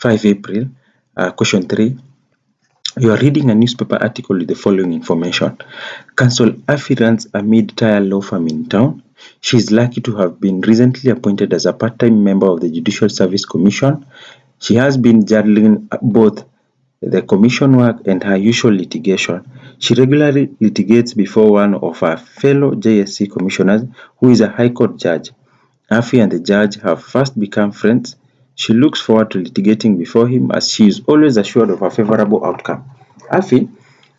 5 April. Question 3. You are reading a newspaper article with the following information. Council Afi runs a mid-tier law firm in town. She is lucky to have been recently appointed as a part-time member of the Judicial Service Commission. She has been juggling both the commission work and her usual litigation. She regularly litigates before one of her fellow JSC commissioners, who is a High Court judge. Afi and the judge have first become friends. She looks forward to litigating before him, as she is always assured of a favorable outcome. Afi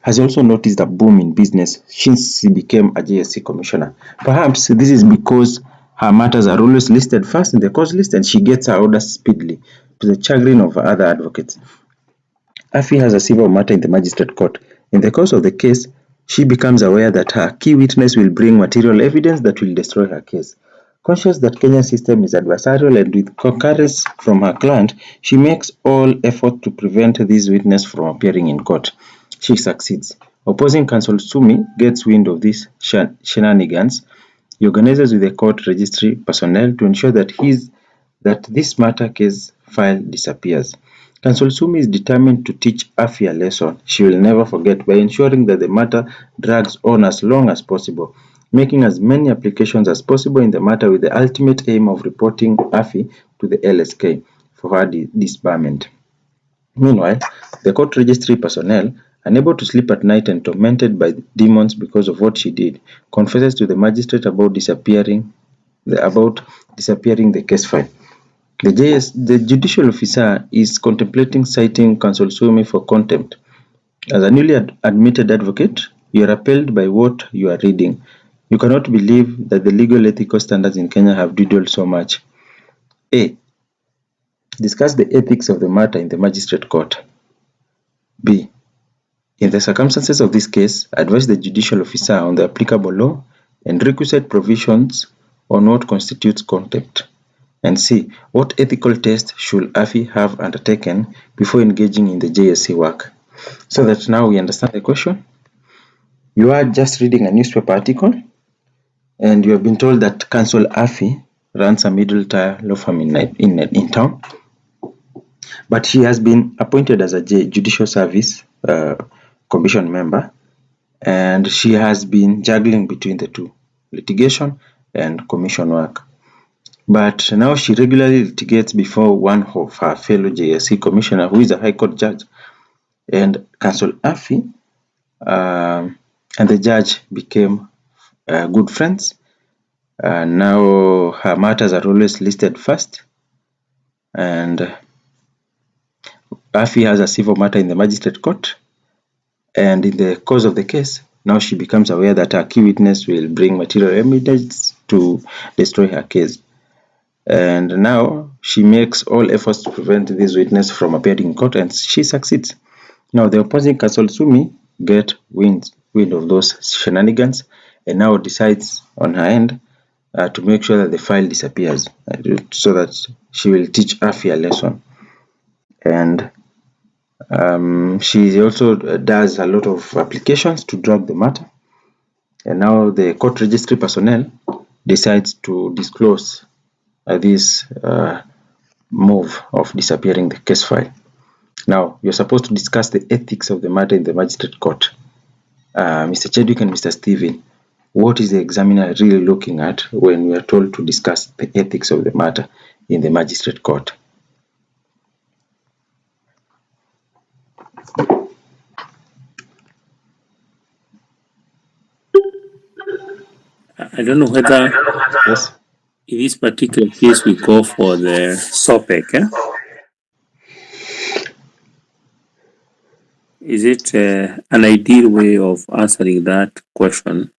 has also noticed a boom in business since she became a JSC commissioner. Perhaps this is because her matters are always listed first in the cause list and she gets her orders speedily, to the chagrin of other advocates. Afi has a civil matter in the magistrate court. In the course of the case, she becomes aware that her key witness will bring material evidence that will destroy her case. Conscious that Kenya's system is adversarial and with concurrence from her client, she makes all effort to prevent this witness from appearing in court. She succeeds. Opposing counsel Sumi gets wind of these shenanigans. He organizes with the court registry personnel to ensure that this matter case file disappears. Counsel Sumi is determined to teach Afi a lesson she will never forget by ensuring that the matter drags on as long as possible, making as many applications as possible in the matter with the ultimate aim of reporting Afi to the LSK for her disbarment. Meanwhile, the court registry personnel, unable to sleep at night and tormented by demons because of what she did, confesses to the magistrate about disappearing the case file. The judicial officer is contemplating citing counsel Sumi for contempt. As a newly admitted advocate, you are appalled by what you are reading. You cannot believe that the legal ethical standards in Kenya have dwindled so much. A. Discuss the ethics of the matter in the magistrate court. B. In the circumstances of this case, advise the judicial officer on the applicable law and requisite provisions on what constitutes contempt. And C. What ethical test should Afi have undertaken before engaging in the JSC work? So that now we understand the question. You are just reading a newspaper article and you have been told that Counsel Afi runs a middle-tier law firm in town, but she has been appointed as a Judicial Service Commission member, and she has been juggling between the two, litigation and commission work. But now she regularly litigates before one of her fellow JSC commissioner, who is a High Court judge. And Counsel Afi and the judge became good friends. Now her matters are always listed first. And Afi has a civil matter in the magistrate court. And in the course of the case, now she becomes aware that her key witness will bring material evidence to destroy her case. And now she makes all efforts to prevent this witness from appearing in court, and she succeeds. Now the opposing counsel Sumi get wind of those shenanigans and now decides on her end to make sure that the file disappears, so that she will teach Afi a lesson. And she also does a lot of applications to drag the matter. And now the court registry personnel decides to disclose this move of disappearing the case file. Now, you're supposed to discuss the ethics of the matter in the magistrate court. Mr. Chadwick and Mr. Stephen, what is the examiner really looking at when we are told to discuss the ethics of the matter in the magistrate court? I don't know whether Yes. in this particular case we go for the SOPEC. Is it an ideal way of answering that question?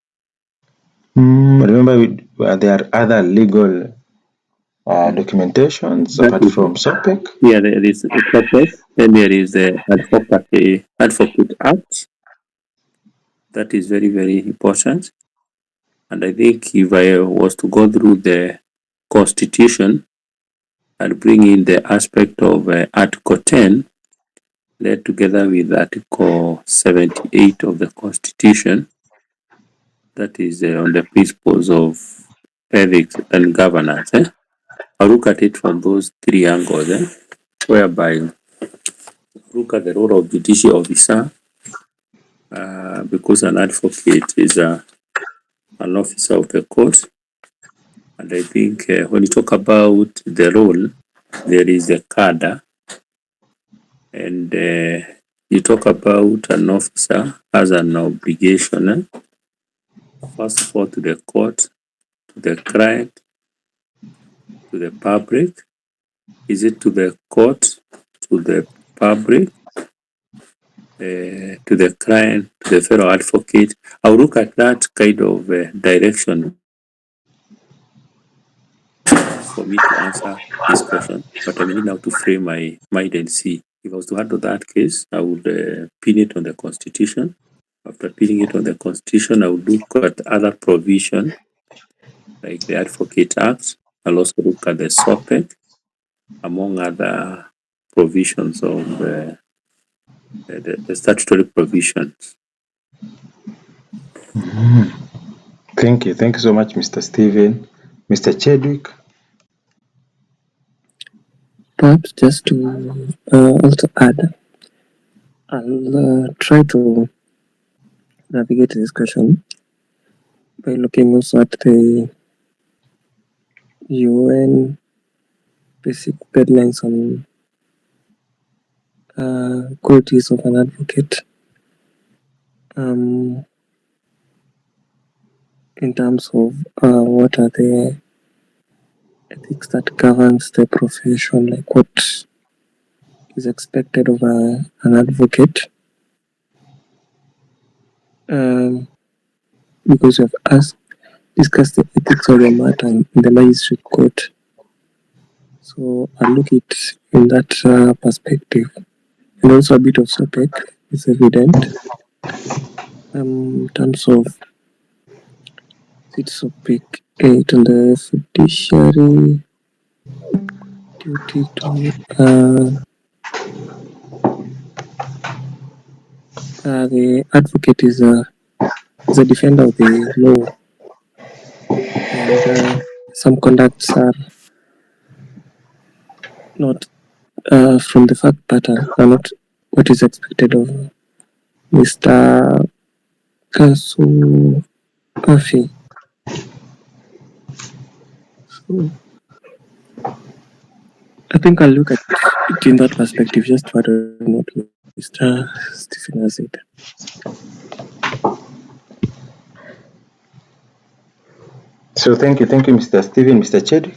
Remember, there are other legal documentations apart from SOPEC. Yeah, there is SOPEC, then there is the Advocate Act. That is very, very important. And I think if I was to go through the Constitution and bring in the aspect of Article 10, led together with Article 78 of the Constitution, that is on the principles of ethics and governance. I look at it from those three angles. whereby look at the role of judicial officer, because an advocate is an officer of the court. And I think when you talk about the role, there is a cadre, and you talk about an officer as an obligation, first of all, to the court, to the client, to the public. Is it to the court, to the public, to the client, to the fellow advocate? I'll look at that kind of direction for me to answer this question, but I need now to frame my mind and see. If I was to handle that case, I would pin it on the Constitution. After pinning it on the Constitution, I would look at other provision like the Advocate Act. I'll also look at the SOPEC, among other provisions of the statutory provisions. Thank you so much, Mr. Stephen. Mr. Chadwick. Perhaps just to also add, I'll try to navigate this question by looking also at the UN basic guidelines on qualities of an advocate, in terms of what are the ethics that governs the profession, like what is expected of an advocate. Because we have discussed the ethics of the matter in the magistrate court. So I'll look it in that perspective. And also a bit of SOPEC is evident. In terms of SOPEC 8 on the fiduciary duty to the advocate is a defender of the law, and some conducts are not from the fact pattern, are not what is expected of Mr. Kasu Afi. So I think I'll look at it in that perspective, just to add on what Mr. Stephen has said. So thank you, Mr. Stephen. Mr. Chadwick.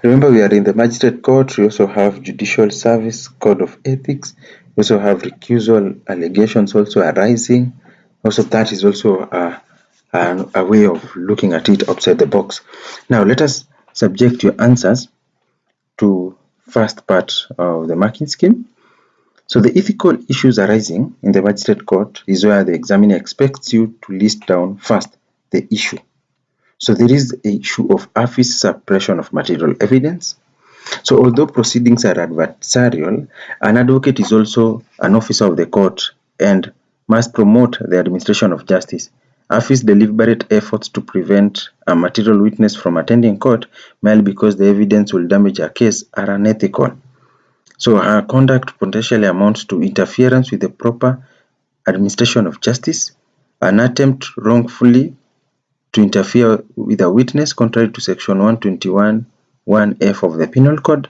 Remember, we are in the magistrate court. We also have judicial service, code of ethics. We also have recusal allegations also arising. Also, that is also a way of looking at it outside the box. Now, let us subject your answers to first part of the marking scheme. So the ethical issues arising in the magistrate court is where the examiner expects you to list down first the issue. So there is the issue of office suppression of material evidence. So although proceedings are adversarial, an advocate is also an officer of the court and must promote the administration of justice. Office deliberate efforts to prevent a material witness from attending court merely because the evidence will damage a case are unethical. So her conduct potentially amounts to interference with the proper administration of justice, an attempt wrongfully to interfere with a witness contrary to section 121(1)(f) of the Penal Code,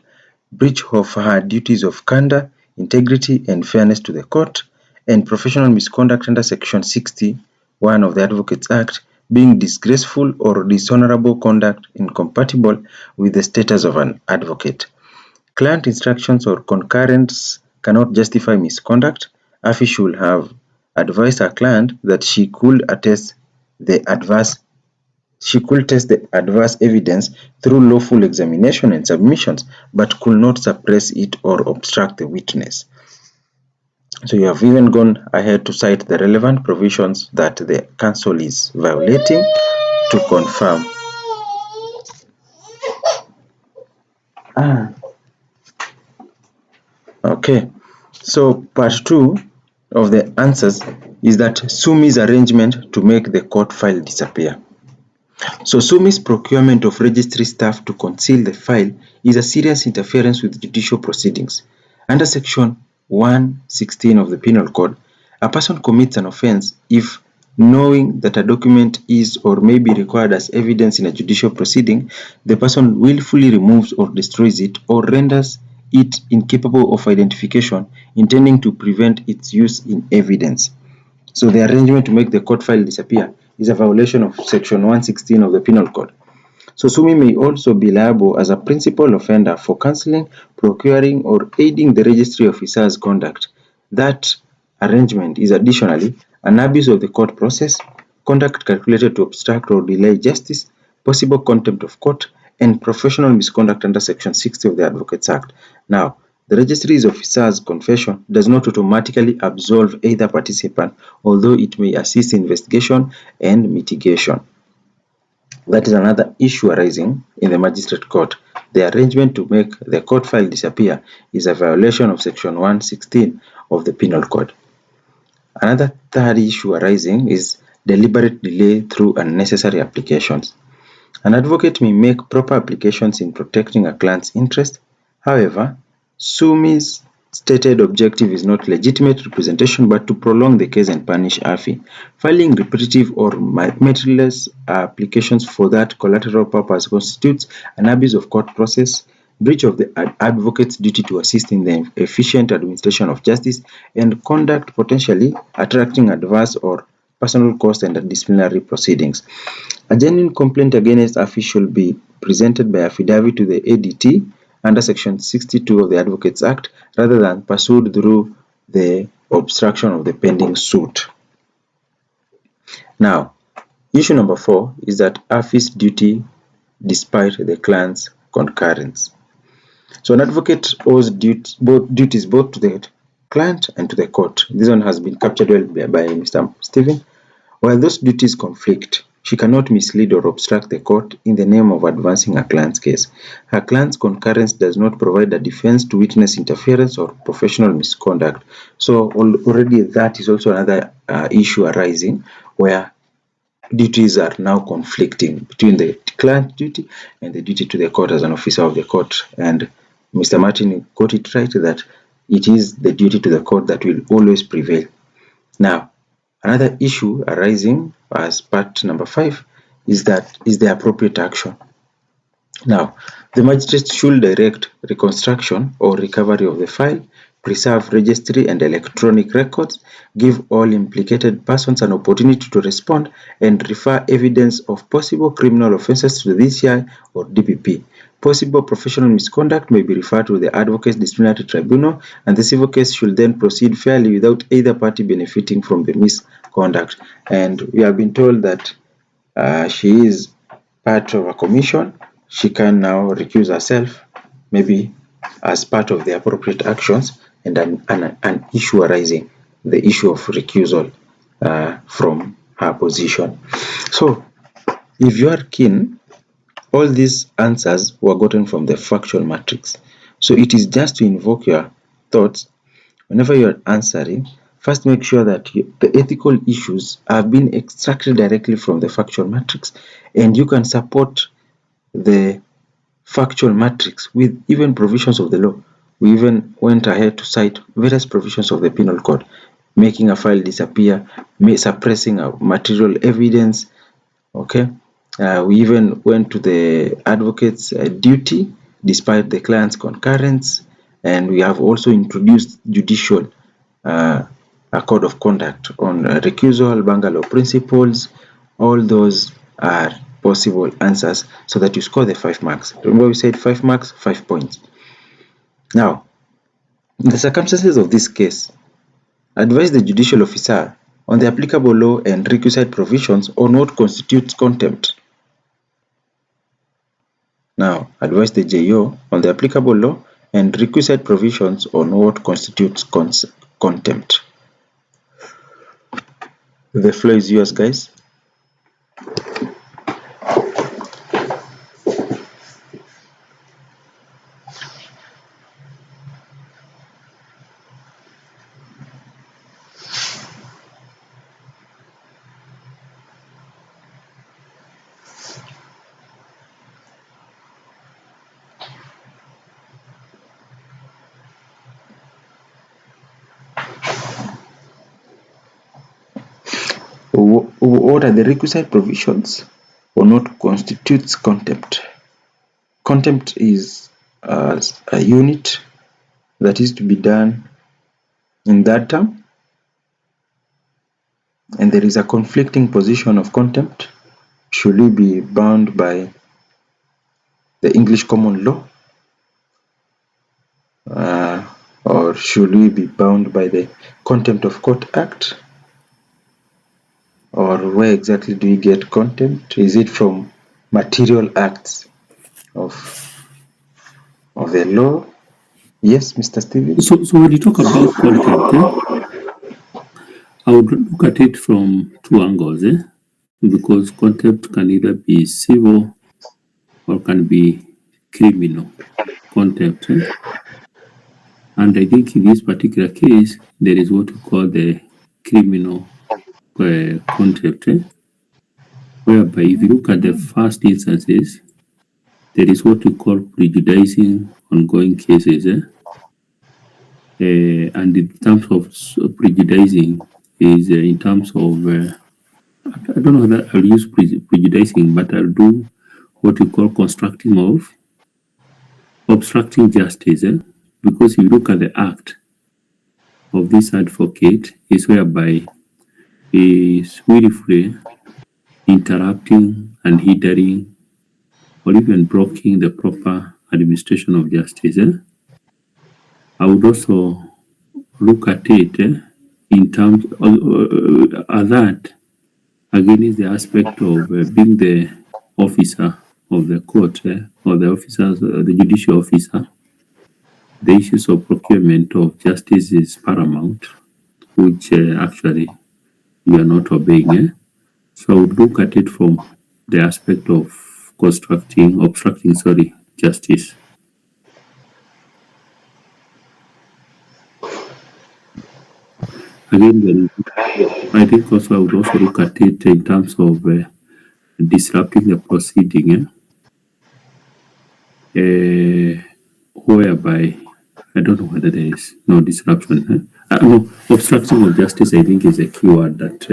breach of her duties of candor, integrity and fairness to the court, and professional misconduct under section 61 of the Advocates Act, being disgraceful or dishonorable conduct incompatible with the status of an advocate. Client instructions or concurrence cannot justify misconduct. AFI should have advised her client that she could test the adverse evidence through lawful examination and submissions, but could not suppress it or obstruct the witness. So you have even gone ahead to cite the relevant provisions that the counsel is violating to confirm. Okay, so part 2 of the answers is that Sumi's arrangement to make the court file disappear. So Sumi's procurement of registry staff to conceal the file is a serious interference with judicial proceedings. Under Section 116 of the Penal Code, a person commits an offence if, knowing that a document is or may be required as evidence in a judicial proceeding, the person willfully removes or destroys it or renders it incapable of identification, intending to prevent its use in evidence. So the arrangement to make the court file disappear is a violation of Section 116 of the Penal Code. So Sumi may also be liable as a principal offender for cancelling, procuring, or aiding the registry officer's conduct. That arrangement is additionally an abuse of the court process, conduct calculated to obstruct or delay justice, possible contempt of court, and professional misconduct under Section 60 of the Advocates Act. Now, the registry officer's confession does not automatically absolve either participant, although it may assist investigation and mitigation. That is another issue arising in the magistrate court. The arrangement to make the court file disappear is a violation of Section 116 of the Penal Code. Another third issue arising is deliberate delay through unnecessary applications. An advocate may make proper applications in protecting a client's interest. However, Sumi's stated objective is not legitimate representation but to prolong the case and punish AFI. Filing repetitive or meritless applications for that collateral purpose constitutes an abuse of court process, breach of the advocate's duty to assist in the efficient administration of justice, and conduct potentially attracting adverse or personal cost and disciplinary proceedings. A genuine complaint against AFI should be presented by affidavit to the ADT under Section 62 of the Advocates Act rather than pursued through the obstruction of the pending suit. Now, issue number 4 is that AFI's duty despite the client's concurrence. So an advocate owes duties both to the client and to the court. This one has been captured well by Mr. Stephen. While those duties conflict, she cannot mislead or obstruct the court in the name of advancing her client's case. Her client's concurrence does not provide a defense to witness interference or professional misconduct. So already that is also another issue arising where duties are now conflicting between the client duty and the duty to the court as an officer of the court. And Mr. Martin got it right that it is the duty to the court that will always prevail. Now, another issue arising as part number 5 is the appropriate action. Now, the magistrate should direct reconstruction or recovery of the file, preserve registry and electronic records, give all implicated persons an opportunity to respond, and refer evidence of possible criminal offences to the DCI or DPP. Possible professional misconduct may be referred to the Advocates Disciplinary Tribunal, and the civil case should then proceed fairly without either party benefiting from the misconduct. And we have been told that she is part of a commission. She can now recuse herself, maybe as part of the appropriate actions, and an issue arising, the issue of recusal from her position. So, if you are keen, all these answers were gotten from the factual matrix. So it is just to invoke your thoughts whenever you are answering. First, make sure that the ethical issues have been extracted directly from the factual matrix, and you can support the factual matrix with even provisions of the law. We even went ahead to cite various provisions of the penal code, making a file disappear, suppressing a material evidence. Okay, we even went to the advocate's duty despite the client's concurrence, and we have also introduced judicial a code of conduct on recusal, Bangalore principles. All those are possible answers so that you score the 5 marks. Remember we said 5 marks, 5 points. Now, in the circumstances of this case, advise the judicial officer on the applicable law and requisite provisions on what constitutes contempt. Now, advise the JO on the applicable law and requisite provisions on what constitutes contempt. The floor is yours, guys. What are the requisite provisions or not constitutes contempt? Contempt is a unit that is to be done in that term, and there is a conflicting position of contempt. Should we be bound by the English common law, or should we be bound by the Contempt of Court Act? Or where exactly do we get contempt? Is it from material acts of the law? Yes, Mr. Steven? So when you talk about contempt, I would look at it from two angles, because contempt can either be civil or can be criminal contempt. And I think in this particular case, there is what we call the criminal contempt, whereby if you look at the first instances, there is what we call prejudicing ongoing cases. And in terms of prejudicing is in terms of, I don't know that I'll use prejudicing, but I'll do what we call constructing of obstructing justice. Because if you look at the act of this advocate, is whereby he is willfully interrupting and hindering or even blocking the proper administration of justice. I would also look at it in terms of that against the aspect of being the officer of the court or the officers, the judicial officer. The issues of procurement of justice is paramount, which actually you are not obeying. So I would look at it from the aspect of obstructing justice. Again, I think also I would also look at it in terms of disrupting the proceeding, whereby I don't know whether there is no disruption. No, obstruction of justice, I think, is a keyword that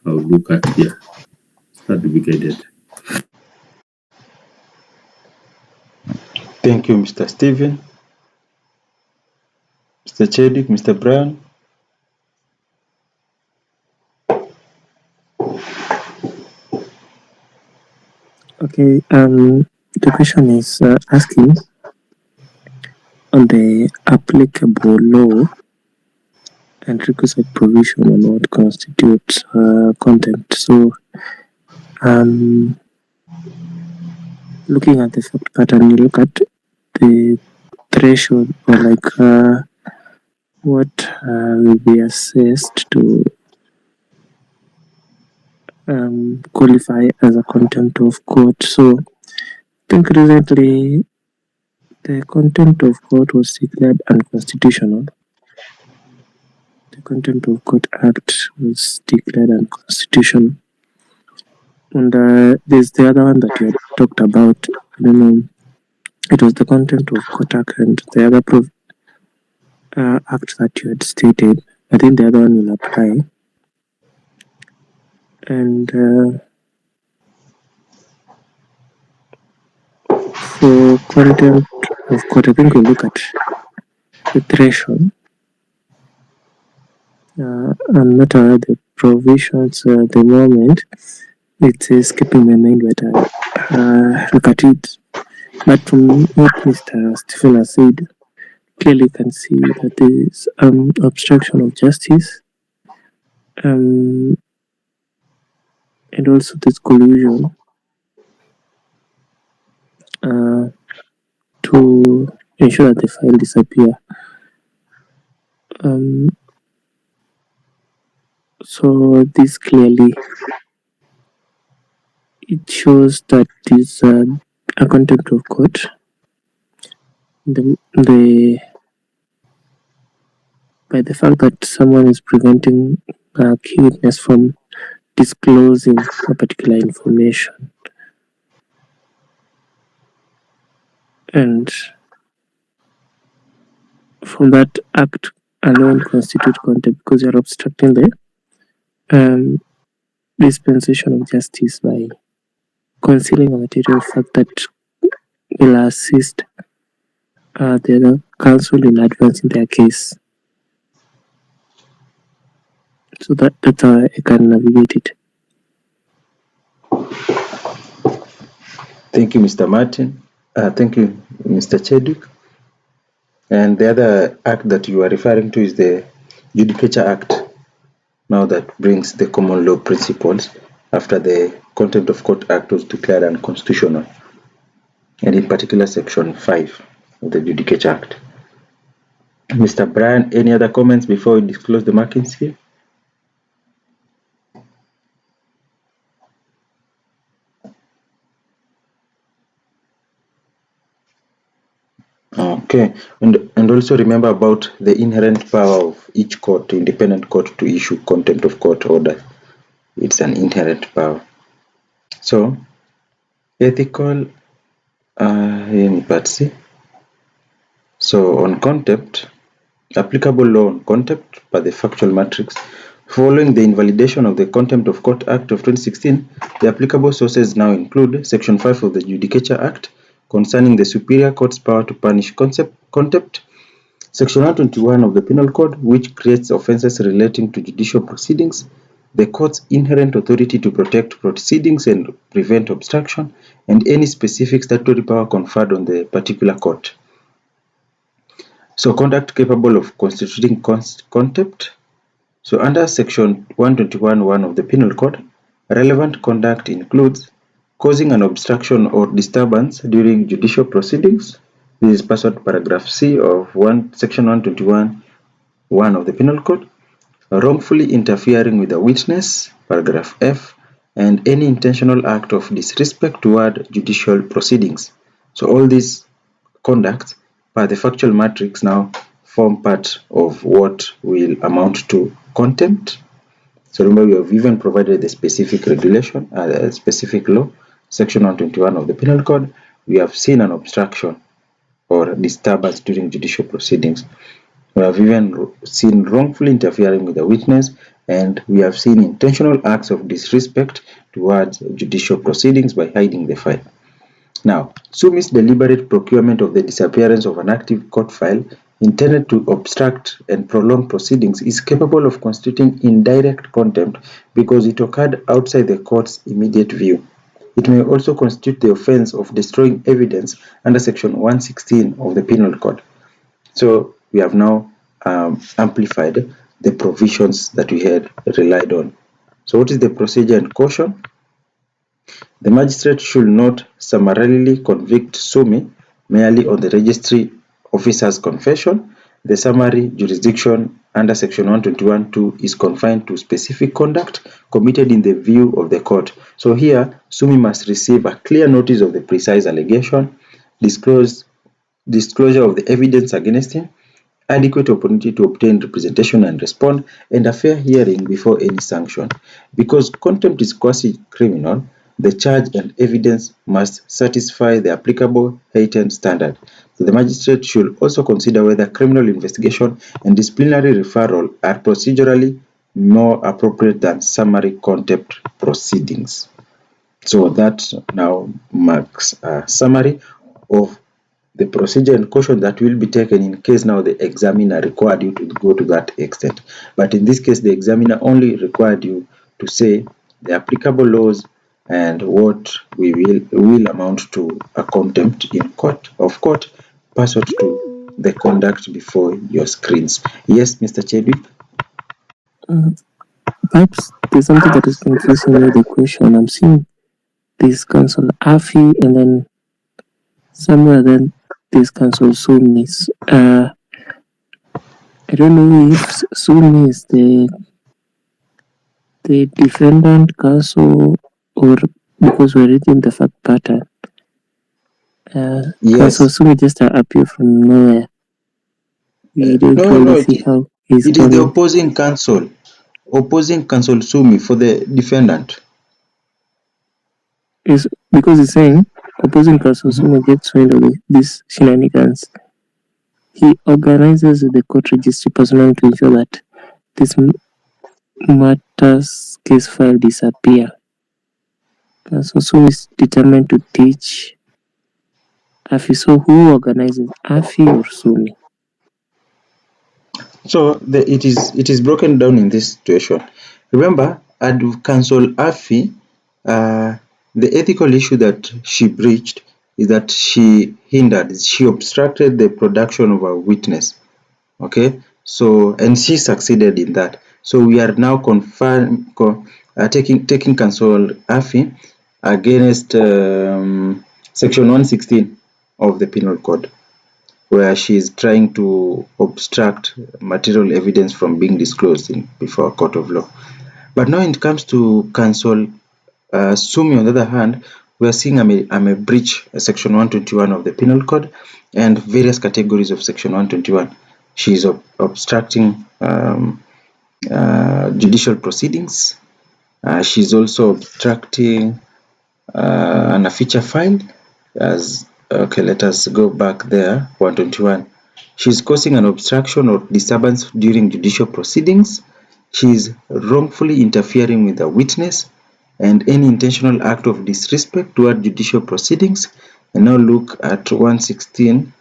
I would look at here. Start to be guided. Thank you, Mr. Steven. Mr. Chedick, Mr. Brown? Okay, the question is asking on the applicable law and requisite provision on what constitutes contempt. So, looking at the fact pattern, you look at the threshold or like what will be assessed to qualify as a contempt of court. So, I think recently the contempt of court was declared unconstitutional. The Contempt of Court Act was declared unconstitutional. And there's the other one that you had talked about. I don't know. It was the Contempt of Court Act and the other act that you had stated. I think the other one will apply. And for contempt of court, I think we'll look at the threshold. I'm not aware of the provisions at the moment. It's escaping my mind, but I look at it. But from what Mr. Stephen has said, clearly can see that there is obstruction of justice, and also this collusion to ensure that the file disappear. So this clearly it shows that this a contempt of court. By the fact that someone is preventing a key witness from disclosing a particular information, and from that act alone constitute contempt because you're obstructing the dispensation of justice by concealing a material fact that will assist the other counsel in advancing their case. So that's how I can navigate it. Thank you, Mr. Martin. Thank you, Mr. Chedwick. And the other act that you are referring to is the Judicature Act. Now that brings the common law principles after the Contempt of Court Act was declared unconstitutional, and in particular Section 5 of the Judicature Act. Mr. Brian, any other comments before we disclose the marking scheme? Okay, and also remember about the inherent power of each court, independent court, to issue contempt of court order. It's an inherent power. So, ethical in part C. So on contempt, applicable law on contempt per the factual matrix. Following the invalidation of the Contempt of Court Act of 2016, the applicable sources now include Section 5 of the Judicature Act concerning the Superior Court's power to punish contempt, Section 121 of the Penal Code, which creates offences relating to judicial proceedings, the court's inherent authority to protect proceedings and prevent obstruction, and any specific statutory power conferred on the particular court. So conduct capable of constituting contempt. So under Section 121(1) of the Penal Code, relevant conduct includes causing an obstruction or disturbance during judicial proceedings. This is pursuant to paragraph C of Section 121(1) of the Penal Code. Wrongfully interfering with a witness, paragraph F, and any intentional act of disrespect toward judicial proceedings. So all these conducts per the factual matrix now form part of what will amount to contempt. So remember, we have even provided the specific regulation, specific law, Section 121 of the Penal Code. We have seen an obstruction or disturbance during judicial proceedings. We have even seen wrongfully interfering with a witness, and we have seen intentional acts of disrespect towards judicial proceedings by hiding the file. Now, Sumi's deliberate procurement of the disappearance of an active court file intended to obstruct and prolong proceedings is capable of constituting indirect contempt because it occurred outside the court's immediate view. It may also constitute the offense of destroying evidence under Section 116 of the Penal Code. So we have now amplified the provisions that we had relied on. So what is the procedure and caution? The magistrate should not summarily convict Sumi merely on the registry officer's confession. The summary jurisdiction under Section 121(2) is confined to specific conduct committed in the view of the court. So here, Sumi must receive a clear notice of the precise allegation, disclosure of the evidence against him, adequate opportunity to obtain representation and respond, and a fair hearing before any sanction. Because contempt is quasi-criminal, the charge and evidence must satisfy the applicable heightened standard. So the magistrate should also consider whether criminal investigation and disciplinary referral are procedurally more appropriate than summary contempt proceedings. So that now marks a summary of the procedure and caution that will be taken in case now the examiner required you to go to that extent. But in this case, the examiner only required you to say the applicable laws and what we will amount to a contempt in court pursuant to the conduct before your screens. Yes, Mr. Chedwick? Perhaps there's something that is confusing me with the question. I'm seeing this counsel Afi and then somewhere then this counsel Sumi. I don't know if Sumi is the defendant counsel or because we're reading the fact pattern. Yes. Counsel Sumi just appear from nowhere. We don't really see how he's it is the opposing counsel Sumi for the defendant. Is because he's saying opposing counsel Sumi gets wind of these shenanigans. He organizes the court registry personnel to ensure that this matter Mata's case file disappear. So Sumi is determined to teach Afi. So who organizes, Afi or Sumi? So it is broken down in this situation. Remember, at Council Afi, the ethical issue that she breached is that she obstructed the production of a witness. Okay, so and she succeeded in that. So we are now taking Council Afi against Section 116 of the Penal Code, where she is trying to obstruct material evidence from being disclosed before a court of law. But now it comes to Counsel Sumi, on the other hand, we are seeing a breach Section 121 of the Penal Code and various categories of Section 121. She is obstructing judicial proceedings. She is also obstructing a feature file. Okay, let us go back there. 121. She is causing an obstruction or disturbance during judicial proceedings. She is wrongfully interfering with a witness and any intentional act of disrespect toward judicial proceedings. And now look at 116.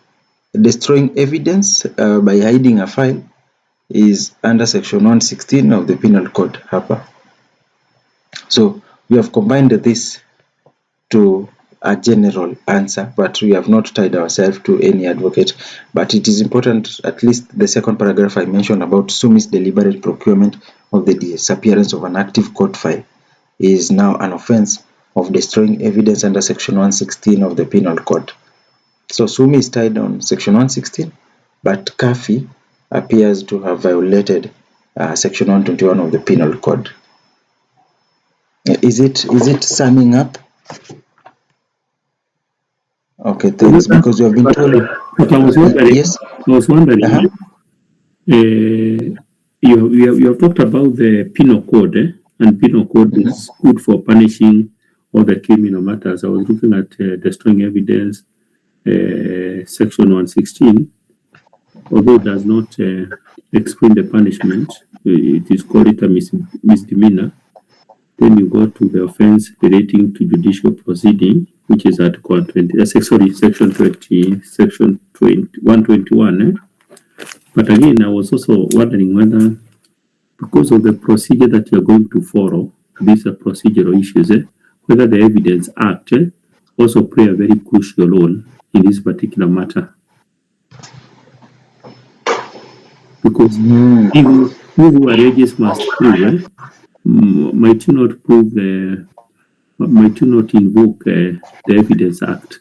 Destroying evidence by hiding a file is under Section 116 of the Penal Code. Hapa. So we have combined this to a general answer, but we have not tied ourselves to any advocate. But it is important, at least the second paragraph I mentioned about Sumi's deliberate procurement of the disappearance of an active court file is now an offense of destroying evidence under Section 116 of the Penal Code. So Sumi is tied on Section 116, but Kafi appears to have violated Section 121 of the Penal Code. Is it summing up? Okay, thanks. Because you have been told. But I was wondering. Yes. I was wondering. You have talked about the Penal Code, and Penal Code is good for punishing all the criminal matters. I was looking at destroying evidence, Section 116, although it does not explain the punishment. It is called a misdemeanor. Then you go to the offense relating to judicial proceeding, which is Article 20. Section 20, Section 121. But again, I was also wondering whether, because of the procedure that you're going to follow, these are procedural issues, whether the Evidence Act also play a very crucial role in this particular matter. Because even who alleges must prove, might you not invoke the Evidence Act?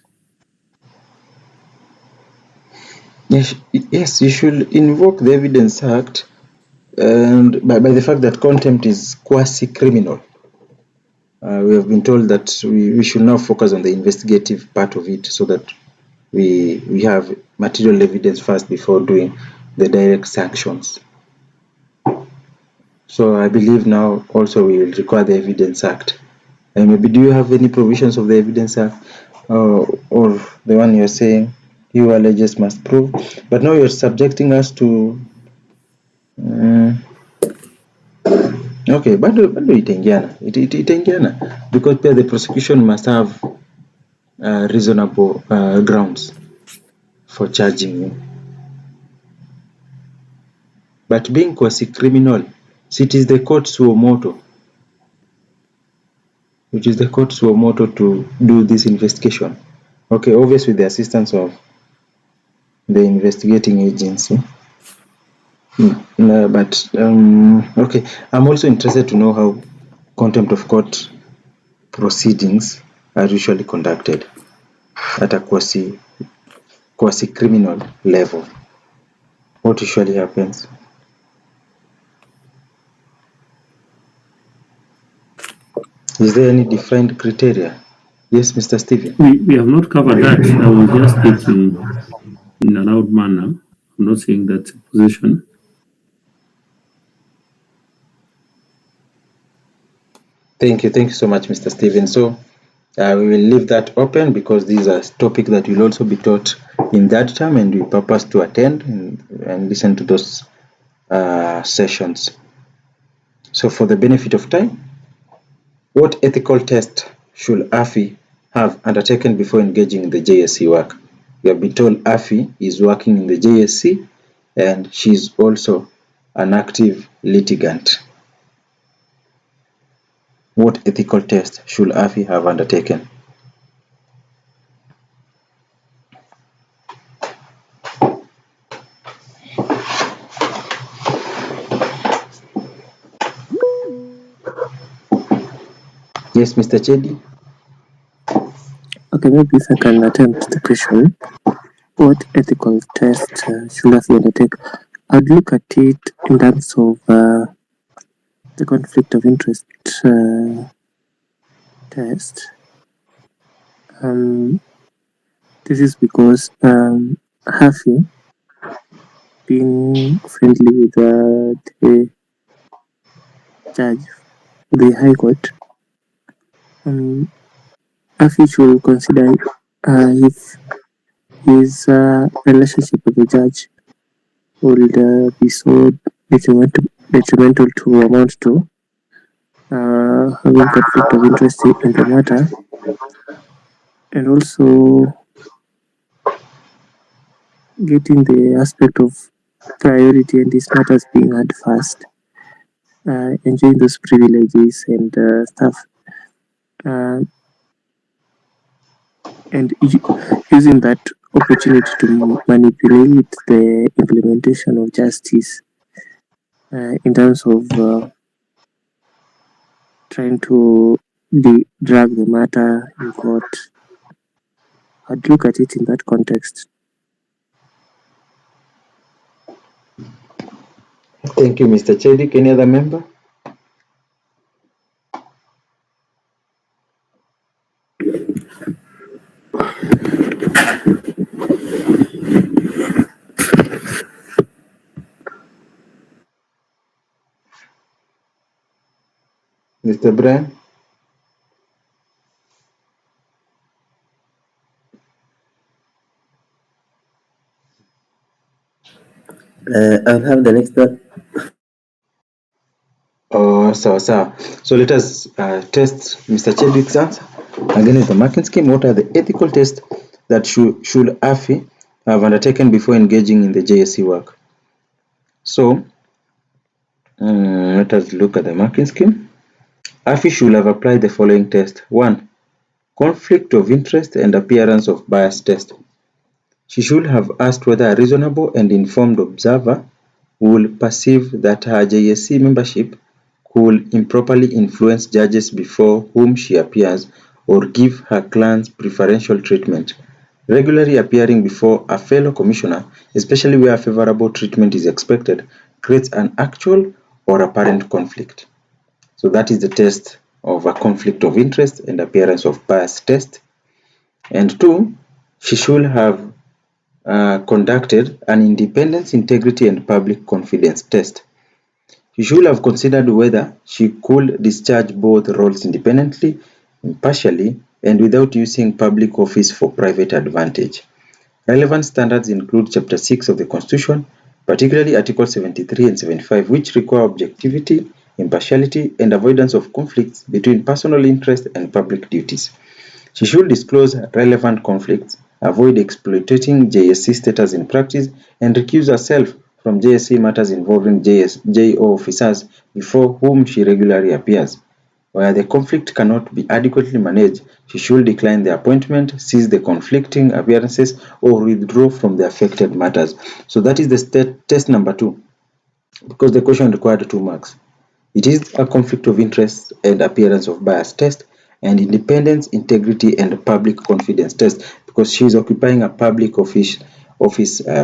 Yes, you should invoke the Evidence Act, and by the fact that contempt is quasi-criminal. We have been told that we should now focus on the investigative part of it, so that we have material evidence first before doing the direct sanctions. So I believe now also we will require the Evidence Act. And maybe do you have any provisions of the Evidence Act, or the one you're saying you alleges must prove? But now you're subjecting us to okay, bado itaingiana because the prosecution must have reasonable grounds for charging you. But being quasi-criminal, it is the court suo moto. Which is the court suo moto to do this investigation. Okay, obviously with the assistance of the investigating agency. But okay, I'm also interested to know how contempt of court proceedings are usually conducted at a quasi-criminal level. What usually happens? Is there any defined criteria? Yes, Mr. Stephen. We have not covered that. I was just thinking in a loud manner. I'm not saying that's a position. Thank you so much, Mr. Stephen. So we will leave that open because these are topics that will also be taught in that term, and we purpose to attend and listen to those sessions. So for the benefit of time, what ethical test should Afi have undertaken before engaging in the JSC work? We have been told Afi is working in the JSC and she is also an active litigant. What ethical test should Afi have undertaken? Yes, Mr. Chedi? Okay, maybe if I can attempt the question. What ethical test should Afi undertake? I'd look at it in terms of the conflict of interest test. This is because Afi being friendly with the judge, the High Court, Afi should consider if his relationship with the judge would be so detrimental to amount to having conflict of interest in the matter, and also getting the aspect of priority and these matters being had first, enjoying those privileges and stuff, and using that opportunity to manipulate the implementation of justice in terms of trying to drag the matter in court. I'd look at it in that context. Thank you, Mr. Chedi. Any other member? Mr. Brian? I'll have the next one. Oh, so let us test Mr. Chedi's answer again with the marking scheme. What are the ethical tests that should Afi have undertaken before engaging in the JSC work? So let us look at the marking scheme. Afi should have applied the following test. 1. Conflict of interest and appearance of bias test. She should have asked whether a reasonable and informed observer would perceive that her JSC membership could improperly influence judges before whom she appears or give her clients preferential treatment. Regularly appearing before a fellow commissioner, especially where favorable treatment is expected, creates an actual or apparent conflict. So that is the test of a conflict of interest and appearance of bias test. And 2, she should have conducted an independence, integrity, and public confidence test. She should have considered whether she could discharge both roles independently, impartially, and without using public office for private advantage. Relevant standards include Chapter 6 of the Constitution, particularly Articles 73 and 75, which require objectivity, impartiality, and avoidance of conflicts between personal interest and public duties. She should disclose relevant conflicts, avoid exploiting JSC status in practice, and recuse herself from JSC matters involving JO officers before whom she regularly appears. Where the conflict cannot be adequately managed, she should decline the appointment, cease the conflicting appearances, or withdraw from the affected matters. So that is the test number 2, because the question required 2 marks. It is a conflict of interest and appearance of bias test, and independence, integrity, and public confidence test, because she is occupying a public office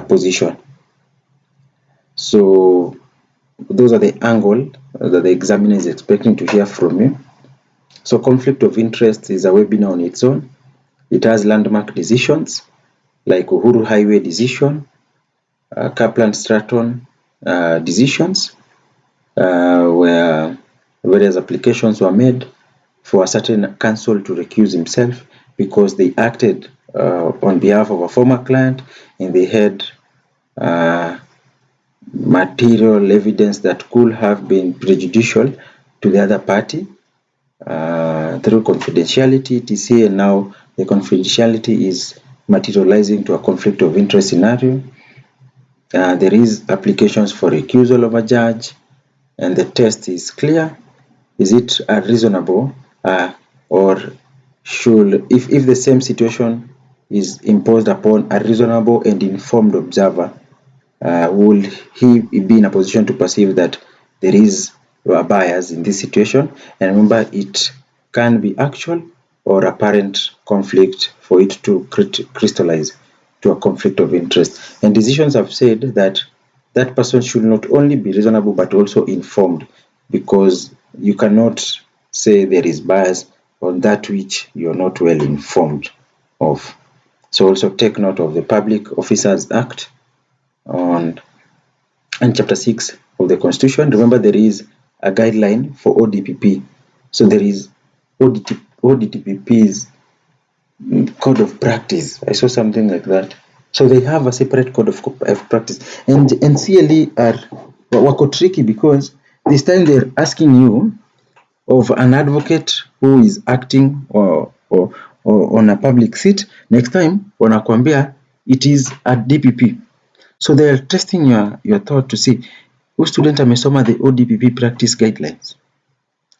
position. So those are the angle that the examiner is expecting to hear from you. So conflict of interest is a webinar on its own. It has landmark decisions like Uhuru Highway decision, Kaplan-Stratton decisions, where various applications were made for a certain counsel to recuse himself because they acted on behalf of a former client and they had material evidence that could have been prejudicial to the other party through confidentiality, etc. And now the confidentiality is materializing to a conflict of interest scenario. There is applications for recusal of a judge, and the test is clear. Is it reasonable, or should, if the same situation is imposed upon a reasonable and informed observer, will he be in a position to perceive that there is a bias in this situation? And remember, it can be actual or apparent conflict for it to crystallize to a conflict of interest. And decisions have said that that person should not only be reasonable but also informed, because you cannot say there is bias on that which you're not well informed of. So also take note of the Public Officers Act and chapter 6 of the Constitution. Remember, there is a guideline for ODPP. So there is ODPP's code of practice. I saw something like that. So they have a separate code of practice. And CLE are wako tricky, because this time they're asking you of an advocate who is acting or on a public seat. Next time wanakuambia it is a DPP. So they are testing your thought to see who student amesoma the ODPP practice guidelines.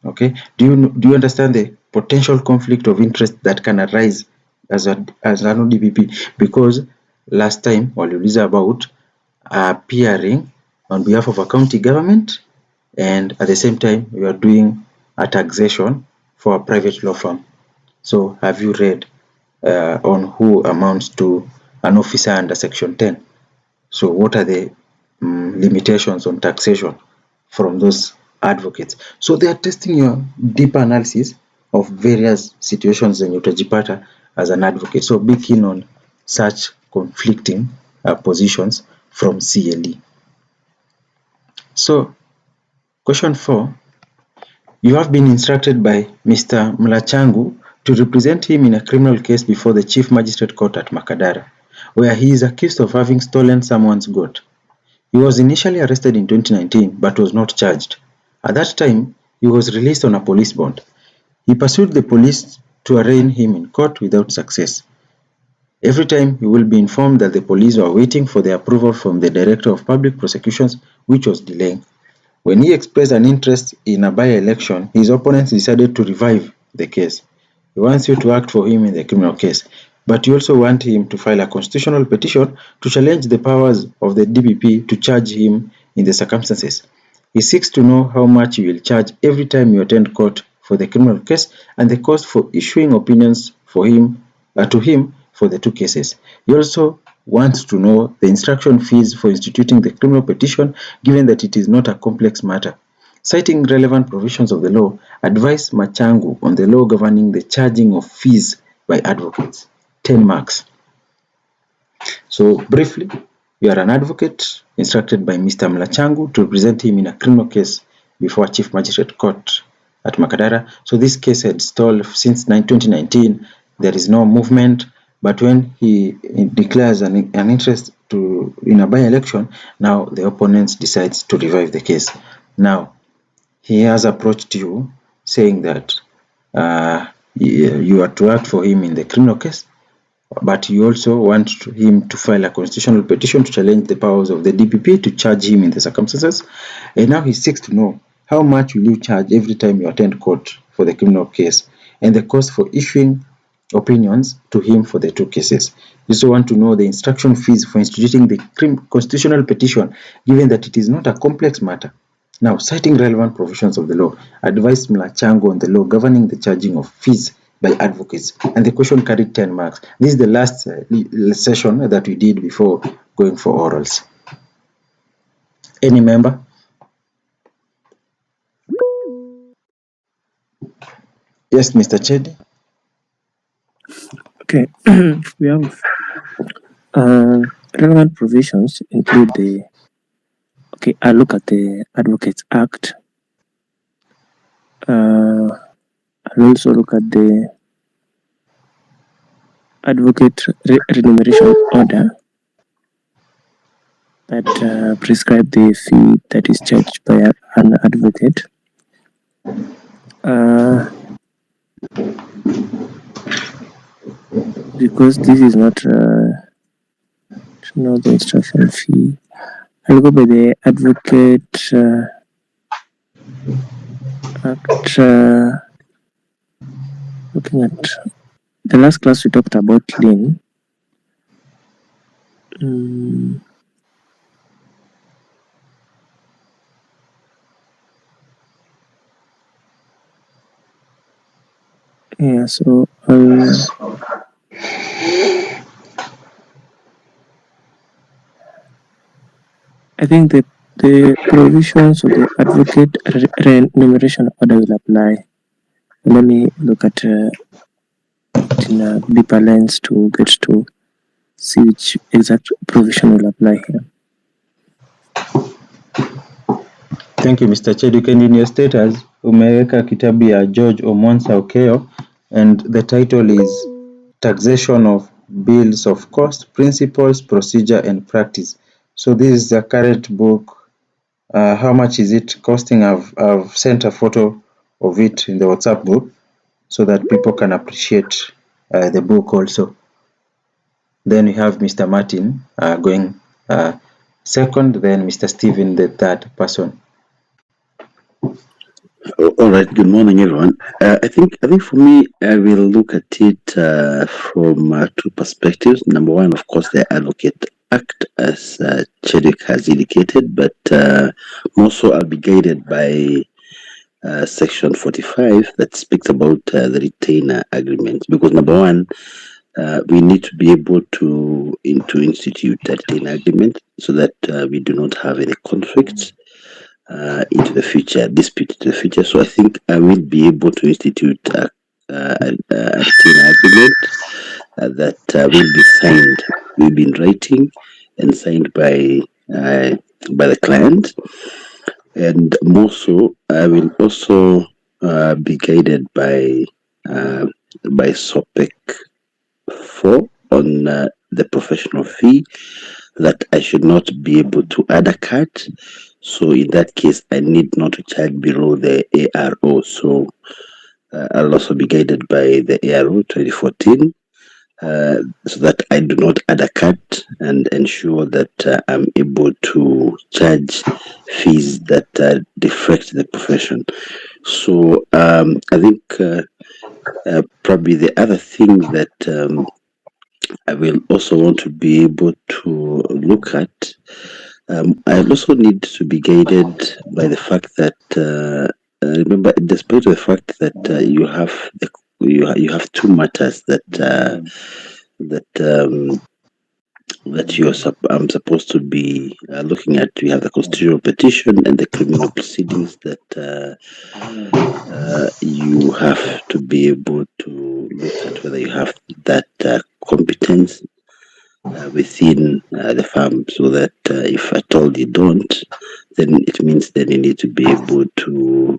Okay, do you understand the potential conflict of interest that can arise as an ODPP? Because last time waliuliza about appearing on behalf of a county government, and at the same time you are doing a taxation for a private law firm. So have you read on who amounts to an officer under section 10? So what are the limitations on taxation from those advocates? So they are testing your deeper analysis of various situations zenye utajipata as an advocate. So be keen on such conflicting positions from CLE. So question 4, you have been instructed by Mr. Mlachangu to represent him in a criminal case before the Chief Magistrate Court at Makadara, where he is accused of having stolen someone's goat. He was initially arrested in 2019 but was not charged. At that time, he was released on a police bond. He pursued the police to arraign him in court without success. Every time he will be informed that the police were waiting for the approval from the Director of Public Prosecutions, which was delaying. When he expressed an interest in a by-election, his opponents decided to revive the case. He wants you to act for him in the criminal case, but you also want him to file a constitutional petition to challenge the powers of the DPP to charge him in the circumstances. He seeks to know how much you will charge every time you attend court for the criminal case and the cost for issuing opinions for him to him for the two cases. He also wants to know the instruction fees for instituting the criminal petition, given that it is not a complex matter. Citing relevant provisions of the law, advise Machangu on the law governing the charging of fees by advocates. 10 marks. So briefly, you are an advocate instructed by Mr. Mlachangu to represent him in a criminal case before Chief Magistrate Court at Makadara. So this case had stalled since 2019. There is no movement, but when he declares an interest in a by-election, now the opponent decides to revive the case. Now, he has approached you saying that you are to act for him in the criminal case, but you also want him to file a constitutional petition to challenge the powers of the DPP to charge him in the circumstances. And now he seeks to know how much will you charge every time you attend court for the criminal case, and the cost for issuing opinions to him for the two cases. You also want to know the instruction fees for instituting the constitutional petition, given that it is not a complex matter. Now, citing relevant provisions of the law, advise Mlachangu on the law governing the charging of fees by advocates, and the question carried 10 marks. This is the last session that we did before going for orals. Any member? Yes, Mr. Chedi. Okay, we have relevant provisions include the. Okay, I look at the Advocates Act. I'll also look at the Advocate Remuneration Order. that prescribe the fee that is charged by an advocate. Because this is not the instruction fee, I'll go by the Advocate Act. Looking at the last class, we talked about lien. Yeah, so I think that the provisions of the advocate remuneration order will apply. Let me look at it in a deeper lens to get to see which exact provision will apply here. Thank you, Mr. Cheduk. And in your status, umeweka kitabu ya George Omonsa Okeo, and the title is Taxation of Bills of Cost, Principles, Procedure, and Practice. So this is the current book. How much is it costing? I've sent a photo of it in the WhatsApp group so that people can appreciate the book also. Then we have Mr. Martin going second, then Mr. Stephen, the third person. All right. Good morning, everyone. I think for me, I will look at it from two perspectives. Number one, of course, the Advocate Act, as Cheduk has indicated, but more so, I'll be guided by Section 45 that speaks about the retainer agreement. Because number one, we need to be able to institute a retainer agreement so that we do not have any conflicts into the future, dispute into the future. So I think I will be able to institute a retainer agreement that will be signed, will be in writing and signed by the client. And more so, I will also be guided by SOPEC 4 on the professional fee, that I should not be able to add a cut. So in that case, I need not to charge below the ARO. So I'll also be guided by the ARO 2014 so that I do not add a cut and ensure that I'm able to charge fees that deflect the profession. So I think probably the other thing that I will also want to be able to look at, I also need to be guided by the fact that remember, despite the fact that you have two matters that I'm supposed to be looking at. We have the constitutional petition and the criminal proceedings that you have to be able to look at whether you have that competence within the firm, so that if at all you don't, then it means that you need to be able to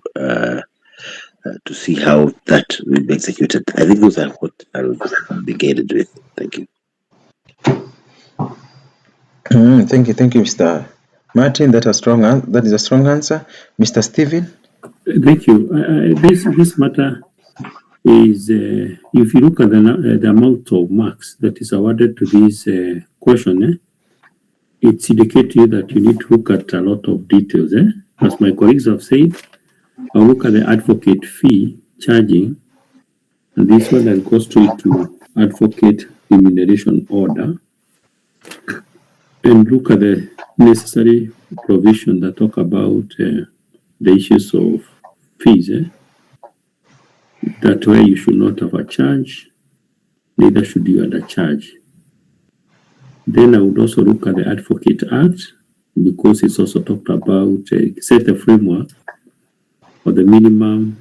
see how that will be executed. I think those are what I'll be guided with. Thank you. Thank you, Mr. Martin. That is a strong answer. Mr. Stephen. Thank you. This matter is, if you look at the amount of marks that is awarded to this question, it's indicating you that you need to look at a lot of details. As my colleagues have said, I'll look at the advocate fee charging, and this one then goes straight to advocate remuneration order, and look at the necessary provision that talk about the issues of fees. That way you should not have a charge, neither should you undercharge. Then I would also look at the Advocate Act, because it's also talked about set the framework for the minimum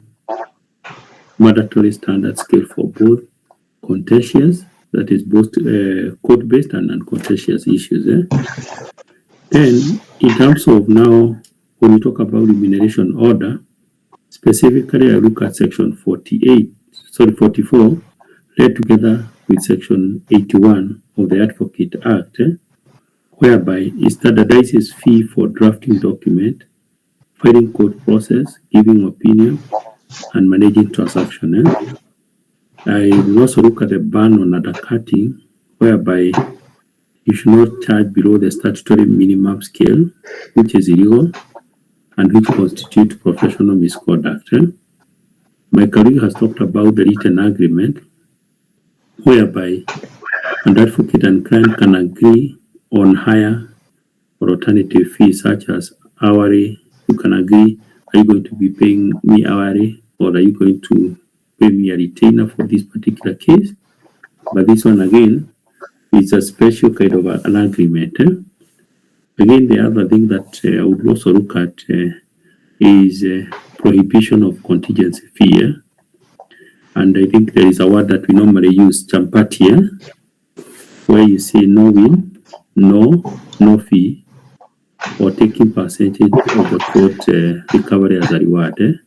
mandatory standard scale for both contentious, that is both court-based and non-contentious issues. Then in terms of now, when we talk about remuneration order, specifically I look at section 44, read together with section 81 of the Advocate Act, whereby it standardizes fee for drafting document, filing court process, giving opinion, and managing transaction. I will also look at the ban on undercutting, whereby you should not charge below the statutory minimum scale, which is illegal and which constitutes professional misconduct. My colleague has talked about the written agreement, whereby an advocate and client can agree on higher or alternative fees such as hourly. You can agree, are you going to be paying me hourly, or are you going to pay me a retainer for this particular case? But this one again is a special kind of an agreement. Again, the other thing that I would also look at is prohibition of contingency fee. And I think there is a word that we normally use, champati, where you say no win, no fee, or taking percentage of the court recovery as a reward,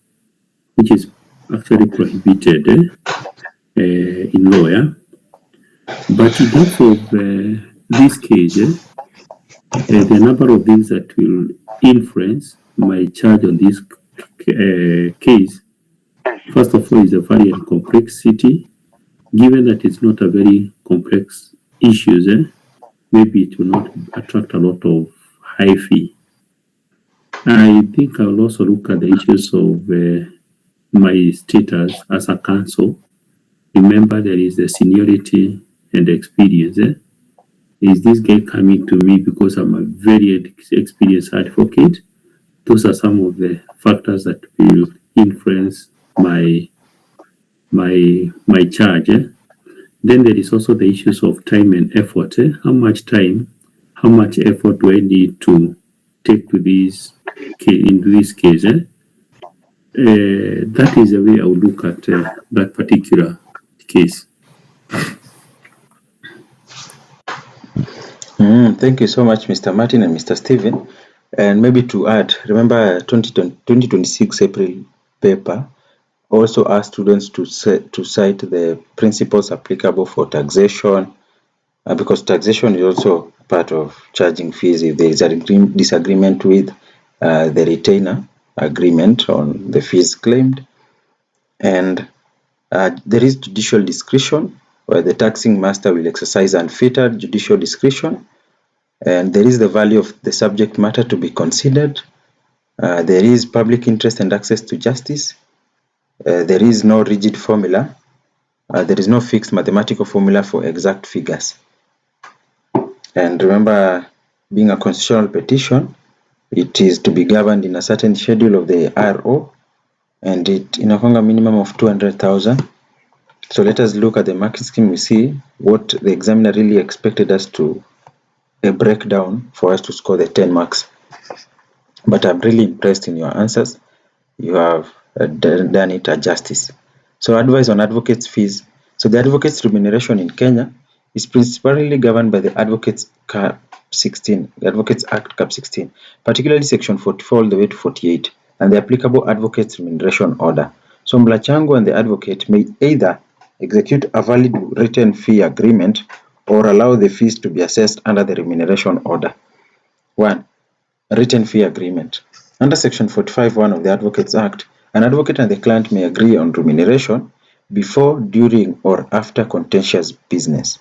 which is actually prohibited in law. But in terms of this case, there are a number of things that will influence my charge on this case. First of all is the variant complexity. Given that it's not a very complex issue, maybe it will not attract a lot of high fee. I think I will also look at the issues of my status as a counsel. Remember, there is the seniority and the experience. Is this guy coming to me because I'm a very experienced advocate? Those are some of the factors that will influence my charge. Then there is also the issues of time and effort. How much time, how much effort do I need to take to this into this case? That is the way I would look at that particular case. Thank you so much, Mr. Martin and Mr. Stephen. And maybe to add, remember 2026 April paper also asked students to cite the principles applicable for taxation, because taxation is also part of charging fees if there is a disagreement with the retainer agreement on the fees claimed. And there is judicial discretion, where the taxing master will exercise unfettered judicial discretion. And there is the value of the subject matter to be considered. There is public interest and access to justice. There is no rigid formula. There is no fixed mathematical formula for exact figures. And remember, being a constitutional petition, it is to be governed in a certain schedule of the RO, and it inakonga minimum of 200,000. So let us look at the marking scheme. We see what the examiner really expected us to break down for us to score the 10 marks. But I'm really impressed in your answers. You have done it at justice. So advice on advocates' fees. So the advocates' remuneration in Kenya is principally governed by the Advocates Cap 16, the Advocates Act Cap 16, particularly Section 44 all the way to 48, and the applicable Advocates Remuneration Order. So Mlachangu and the advocate may either execute a valid written fee agreement or allow the fees to be assessed under the Remuneration Order. 1. Written fee agreement. Under Section 45(1) of the Advocates Act, an advocate and the client may agree on remuneration before, during, or after contentious business.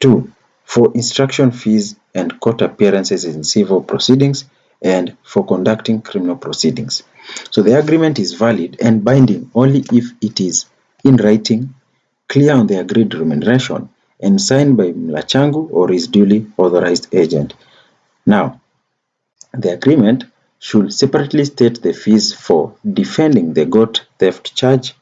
2. For instruction fees and court appearances in civil proceedings and for conducting criminal proceedings. So the agreement is valid and binding only if it is in writing, clear on the agreed remuneration, and signed by Mlachangu or his duly authorized agent. Now, the agreement should separately state the fees for defending the goat theft charge,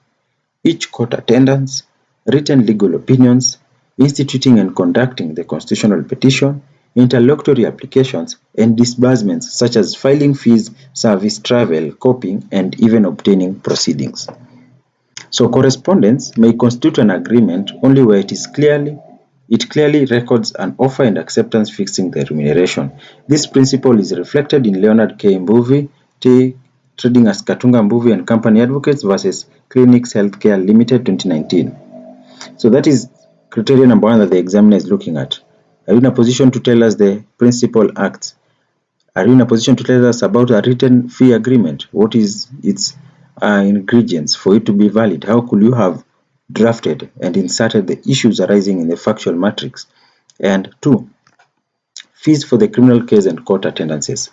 each court attendance, written legal opinions, instituting and conducting the constitutional petition, interlocutory applications, and disbursements such as filing fees, service, travel, copying, and even obtaining proceedings. So correspondence may constitute an agreement only where it clearly records an offer and acceptance fixing the remuneration. This principle is reflected in Leonard K. Mbuvi, Trading as Katunga Mbuvi and Company Advocates versus Clinics Healthcare Limited 2019. So that is criteria number 1 that the examiner is looking at. Are you in a position to tell us the principal acts? Are you in a position to tell us about a written fee agreement? What is its ingredients for it to be valid? How could you have drafted and inserted the issues arising in the factual matrix? And 2, fees for the criminal case and court attendances.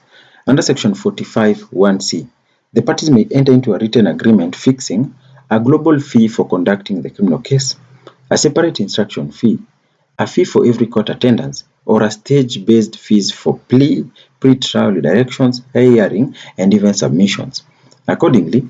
Under Section 45(1)(c), the parties may enter into a written agreement fixing a global fee for conducting the criminal case, a separate instruction fee, a fee for every court attendance, or a stage-based fees for plea, pre-trial directions, hearing, and even submissions. Accordingly,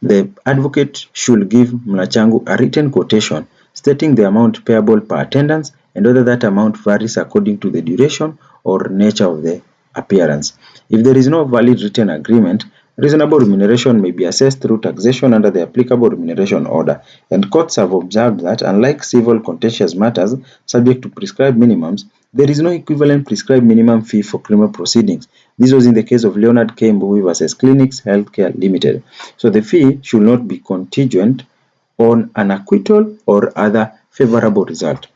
the advocate should give Mlachangu a written quotation stating the amount payable per attendance and whether that amount varies according to the duration or nature of the appearance. If there is no valid written agreement, reasonable remuneration may be assessed through taxation under the applicable remuneration order, and courts have observed that, unlike civil contentious matters subject to prescribed minimums, there is no equivalent prescribed minimum fee for criminal proceedings. This was in the case of Leonard K. Mbuvi versus Clinics Healthcare Limited. So the fee should not be contingent on an acquittal or other favorable result.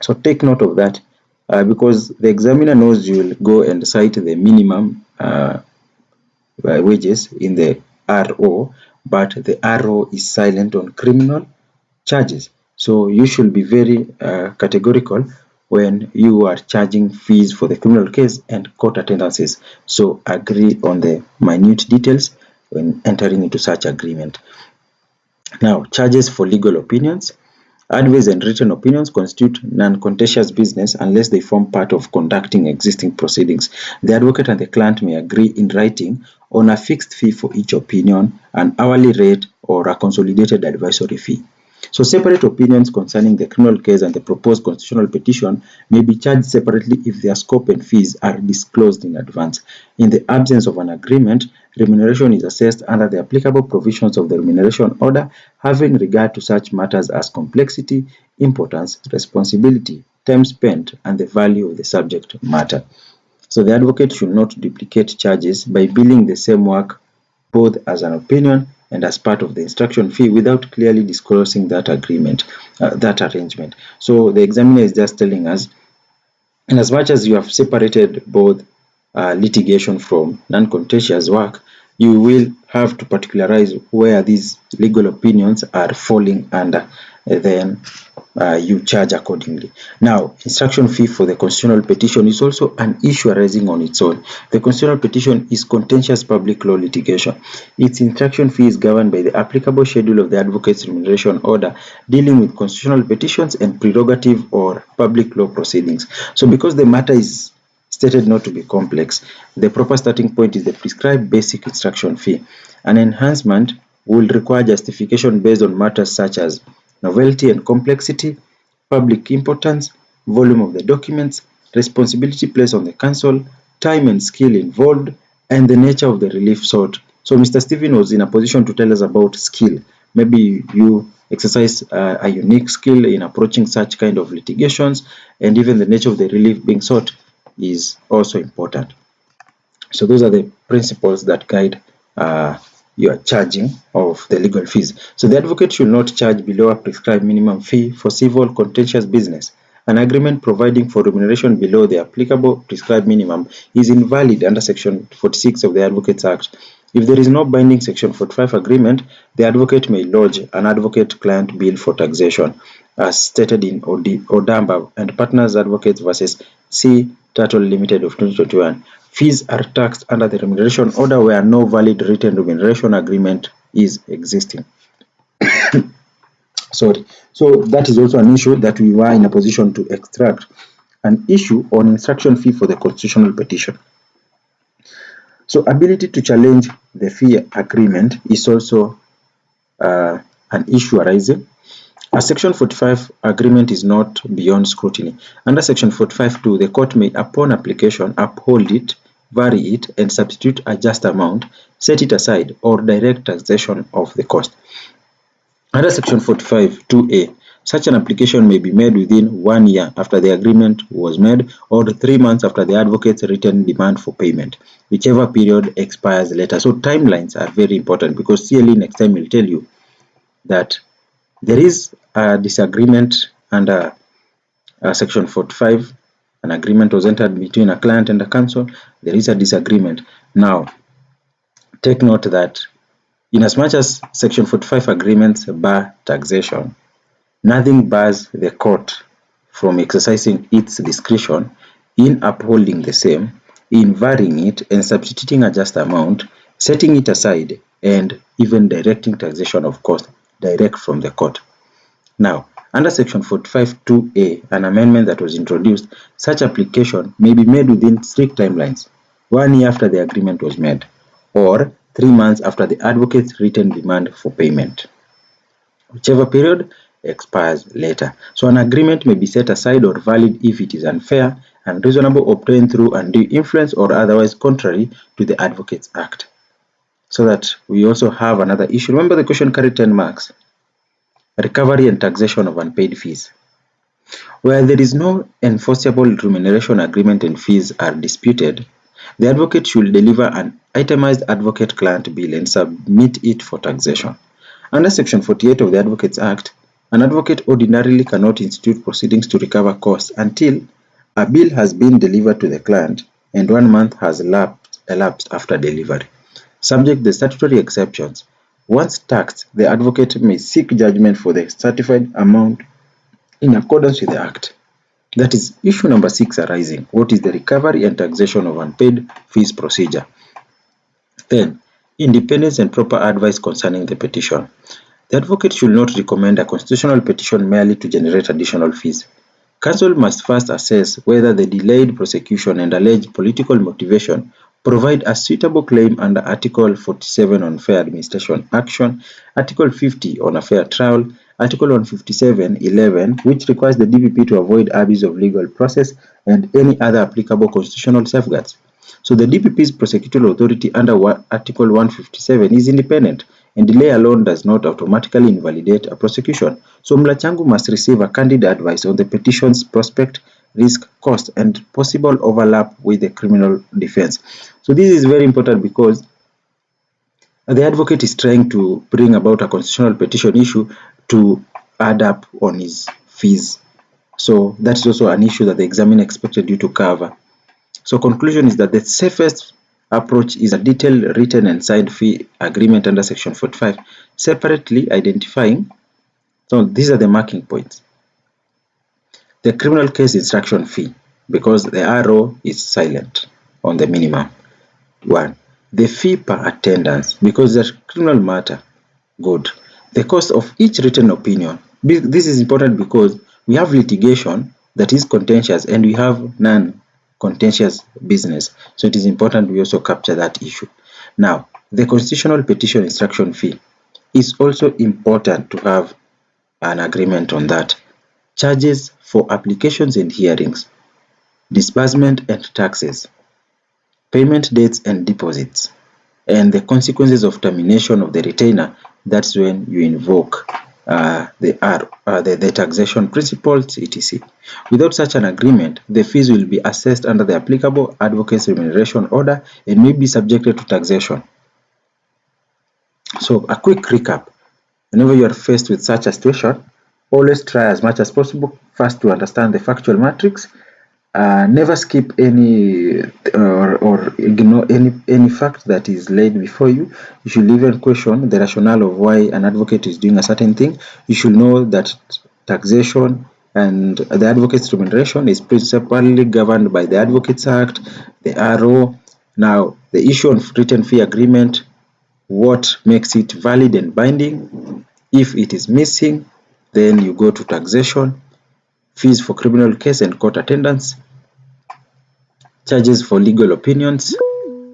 So take note of that because the examiner knows you will go and cite the minimum wages in the RO, but the RO is silent on criminal charges. So you should be very categorical when you are charging fees for the criminal case and court attendances. So agree on the minute details when entering into such agreement. Now, charges for legal opinions. Advice and written opinions constitute non-contentious business unless they form part of conducting existing proceedings. The advocate and the client may agree in writing on a fixed fee for each opinion, an hourly rate, or a consolidated advisory fee. So separate opinions concerning the criminal case and the proposed constitutional petition may be charged separately if their scope and fees are disclosed in advance. In the absence of an agreement, remuneration is assessed under the applicable provisions of the remuneration order, having regard to such matters as complexity, importance, responsibility, time spent, and the value of the subject matter. So the advocate should not duplicate charges by billing the same work both as an opinion and as part of the instruction fee without clearly disclosing that arrangement. So the examiner is just telling us, in as much as you have separated both litigation from non-contentious work, you will have to particularize where these legal opinions are falling under, then you charge accordingly. Now, instruction fee for the constitutional petition is also an issue arising on its own. The constitutional petition is contentious public law litigation. Its instruction fee is governed by the applicable schedule of the advocate's remuneration order dealing with constitutional petitions and prerogative or public law proceedings. So because the matter is stated not to be complex, the proper starting point is the prescribed basic instruction fee. An enhancement will require justification based on matters such as novelty and complexity, public importance, volume of the documents, responsibility placed on the counsel, time and skill involved, and the nature of the relief sought. So Mr. Stephen was in a position to tell us about skill. Maybe you exercise a unique skill in approaching such kind of litigations, and even the nature of the relief being sought is also important. So those are the principles that guide your charging of the legal fees. So the advocate should not charge below a prescribed minimum fee for civil contentious business. An agreement providing for remuneration below the applicable prescribed minimum is invalid under Section 46 of the Advocates Act. If there is no binding Section 45 agreement, the advocate may lodge an advocate-client bill for taxation, as stated in Odamba and Partners Advocates versus C. Turtle Limited of 2021. Fees are taxed under the remuneration order where no valid written remuneration agreement is existing. Sorry. So that is also an issue that we were in a position to extract an issue on instruction fee for the constitutional petition. So ability to challenge the fee agreement is also an issue arising. A Section 45 agreement is not beyond scrutiny. Under Section 45(2), the court may, upon application, uphold it, vary it, and substitute a just amount, set it aside, or direct taxation of the cost. Under Section 45(2)(a), such an application may be made within 1 year after the agreement was made or 3 months after the advocate's written demand for payment, whichever period expires later. So timelines are very important because CLE next time will tell you that there is a disagreement under Section 45, an agreement was entered between a client and a council. There is a disagreement. Now, take note that in as much as Section 45 agreements bar taxation, nothing bars the court from exercising its discretion in upholding the same, in varying it and substituting a just amount, setting it aside, and even directing taxation of cost direct from the court. Now, under Section 45(2)(a), an amendment that was introduced, such application may be made within strict timelines, 1 year after the agreement was made, or 3 months after the advocate's written demand for payment. Whichever period expires later. So an agreement may be set aside or valid if it is unfair, unreasonable, obtained through undue influence, or otherwise contrary to the Advocates Act. So that we also have another issue. Remember the question carried 10 marks. Recovery and taxation of unpaid fees. Where there is no enforceable remuneration agreement and fees are disputed, the advocate should deliver an itemized advocate-client bill and submit it for taxation. Under Section 48 of the Advocates Act, an advocate ordinarily cannot institute proceedings to recover costs until a bill has been delivered to the client and 1 month has elapsed after delivery. Subject to the statutory exceptions, once taxed, the advocate may seek judgment for the certified amount in accordance with the Act. That is issue number 6 arising. What is the recovery and taxation of unpaid fees procedure? Then, independence and proper advice concerning the petition. The advocate should not recommend a constitutional petition merely to generate additional fees. Counsel must first assess whether the delayed prosecution and alleged political motivation provide a suitable claim under Article 47 on Fair Administration Action, Article 50 on a fair trial, Article 157(11), which requires the DPP to avoid abuse of legal process, and any other applicable constitutional safeguards. So the DPP's prosecutorial authority under Article 157 is independent, and delay alone does not automatically invalidate a prosecution. So Mlachangu must receive a candid advice on the petition's prospect, risk, cost, and possible overlap with the criminal defense. So this is very important because the advocate is trying to bring about a constitutional petition issue to add up on his fees. So that is also an issue that the examiner expected you to cover. So conclusion is that the safest approach is a detailed written and signed fee agreement under Section 45, separately identifying. So these are the marking points. The criminal case instruction fee, because the RO is silent on the minimum. 1. The fee per attendance, because it's a criminal matter. Good. The cost of each written opinion. This is important because we have litigation that is contentious and we have non-contentious business. So it is important we also capture that issue. Now, the constitutional petition instruction fee is also important to have an agreement on that. Charges for applications and hearings, disbursement and taxes, payment dates and deposits, and the consequences of termination of the retainer. That's when you invoke the taxation principles, etc. Without such an agreement, the fees will be assessed under the applicable advocate's remuneration order and may be subjected to taxation. So a quick recap. Whenever you are faced with such a situation, always try as much as possible first to understand the factual matrix. Never skip any or ignore any fact that is laid before you. You should even question the rationale of why an advocate is doing a certain thing. You should know that taxation and the advocate's remuneration is principally governed by the Advocates Act, the RO. Now, the issue of written fee agreement, what makes it valid and binding. If it is missing, then you go to taxation, fees for criminal case and court attendance, charges for legal opinions,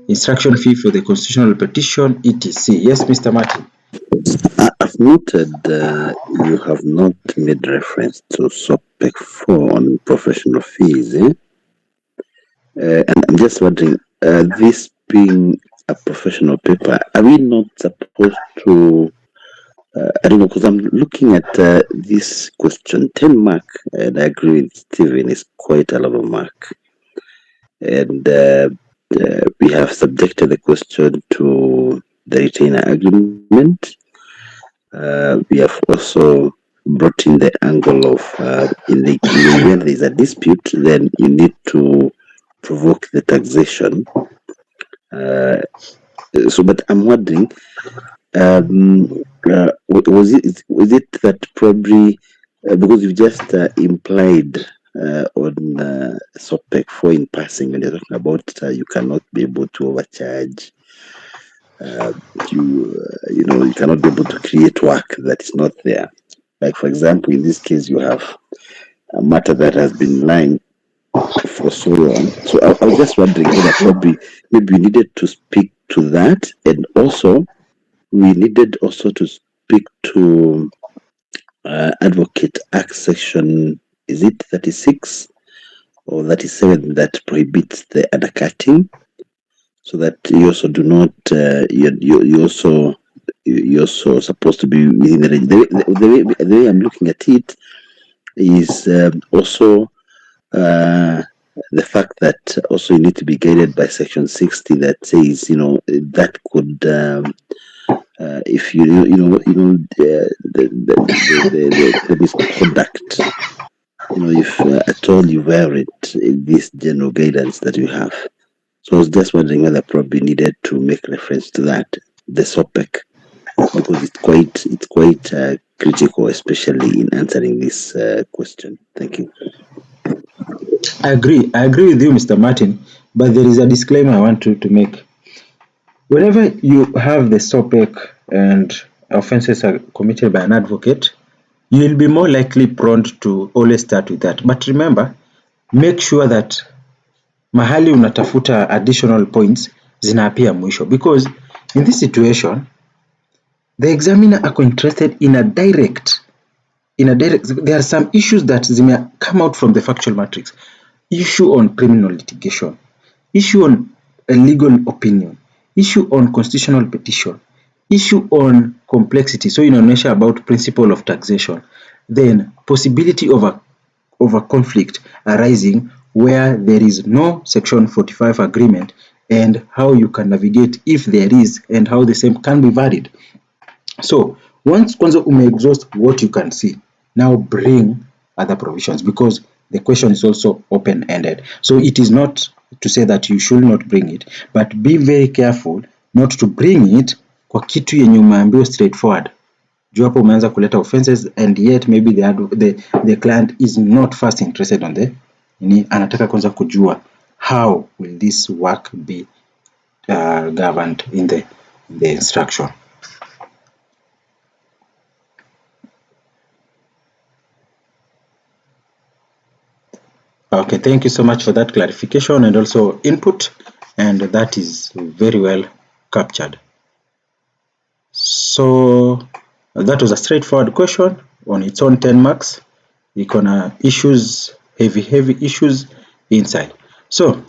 instruction fee for the constitutional petition, etc. Yes, Mr. Martin. I've noted you have not made reference to SOPEC 4 on professional fees. And I'm just wondering, this being a professional paper, are we not supposed to, I don't know, because I'm looking at this question, 10 mark, and I agree with Stephen, is quite a lot of mark. And we have subjected the question to the retainer agreement. We have also brought in the angle of in the event there is a dispute, then you need to provoke the taxation. So, but I'm wondering, was it that probably because you just implied on SOPEC 4 in passing when you're talking about you cannot be able to overcharge, you cannot be able to create work that is not there. Like for example, in this case, you have a matter that has been lying for so long. So I was just wondering whether probably maybe we needed to speak to that, and also we needed also to speak to Advocate Act section, is it 36 or 37, that prohibits the undercutting, so that you also do not you're also supposed to be within the range. The way I'm looking at it is also the fact that also you need to be guided by section 60 that says that could if the misconduct, if at all you violate this general guidance that you have. So I was just wondering whether probably needed to make reference to that, the SOPEC, because it's quite critical, especially in answering this question. Thank you. I agree with you, Mr. Martin, but there is a disclaimer I want to make. Whenever you have the SOPEC and offenses are committed by an advocate, you will be more likely prone to always start with that. But remember, make sure that mahali unatafuta additional points zinaapia mwisho, because in this situation the examiner ako interested in a direct, there are some issues that zime come out from the factual matrix. Issue on criminal litigation, issue on a legal opinion, issue on constitutional petition, issue on complexity, so inaonyesha about principle of taxation, then possibility of a conflict arising where there is no section 45 agreement, and how you can navigate if there is, and how the same can be varied. So once kwanza exhaust what you can see, now bring other provisions, because the question is also open-ended. So it is not to say that you should not bring it, but be very careful not to bring it kwa kitu yenye umeambiwa straightforward. Juu hapo umeanza kuleta offenses, and yet maybe the client is not first interested on the anataka kwanza kujua how will this work be governed in the instruction. Okay, thank you so much for that clarification and also input, and that is very well captured. So that was a straightforward question on its own 10 marks. Iko na issues, heavy issues inside. So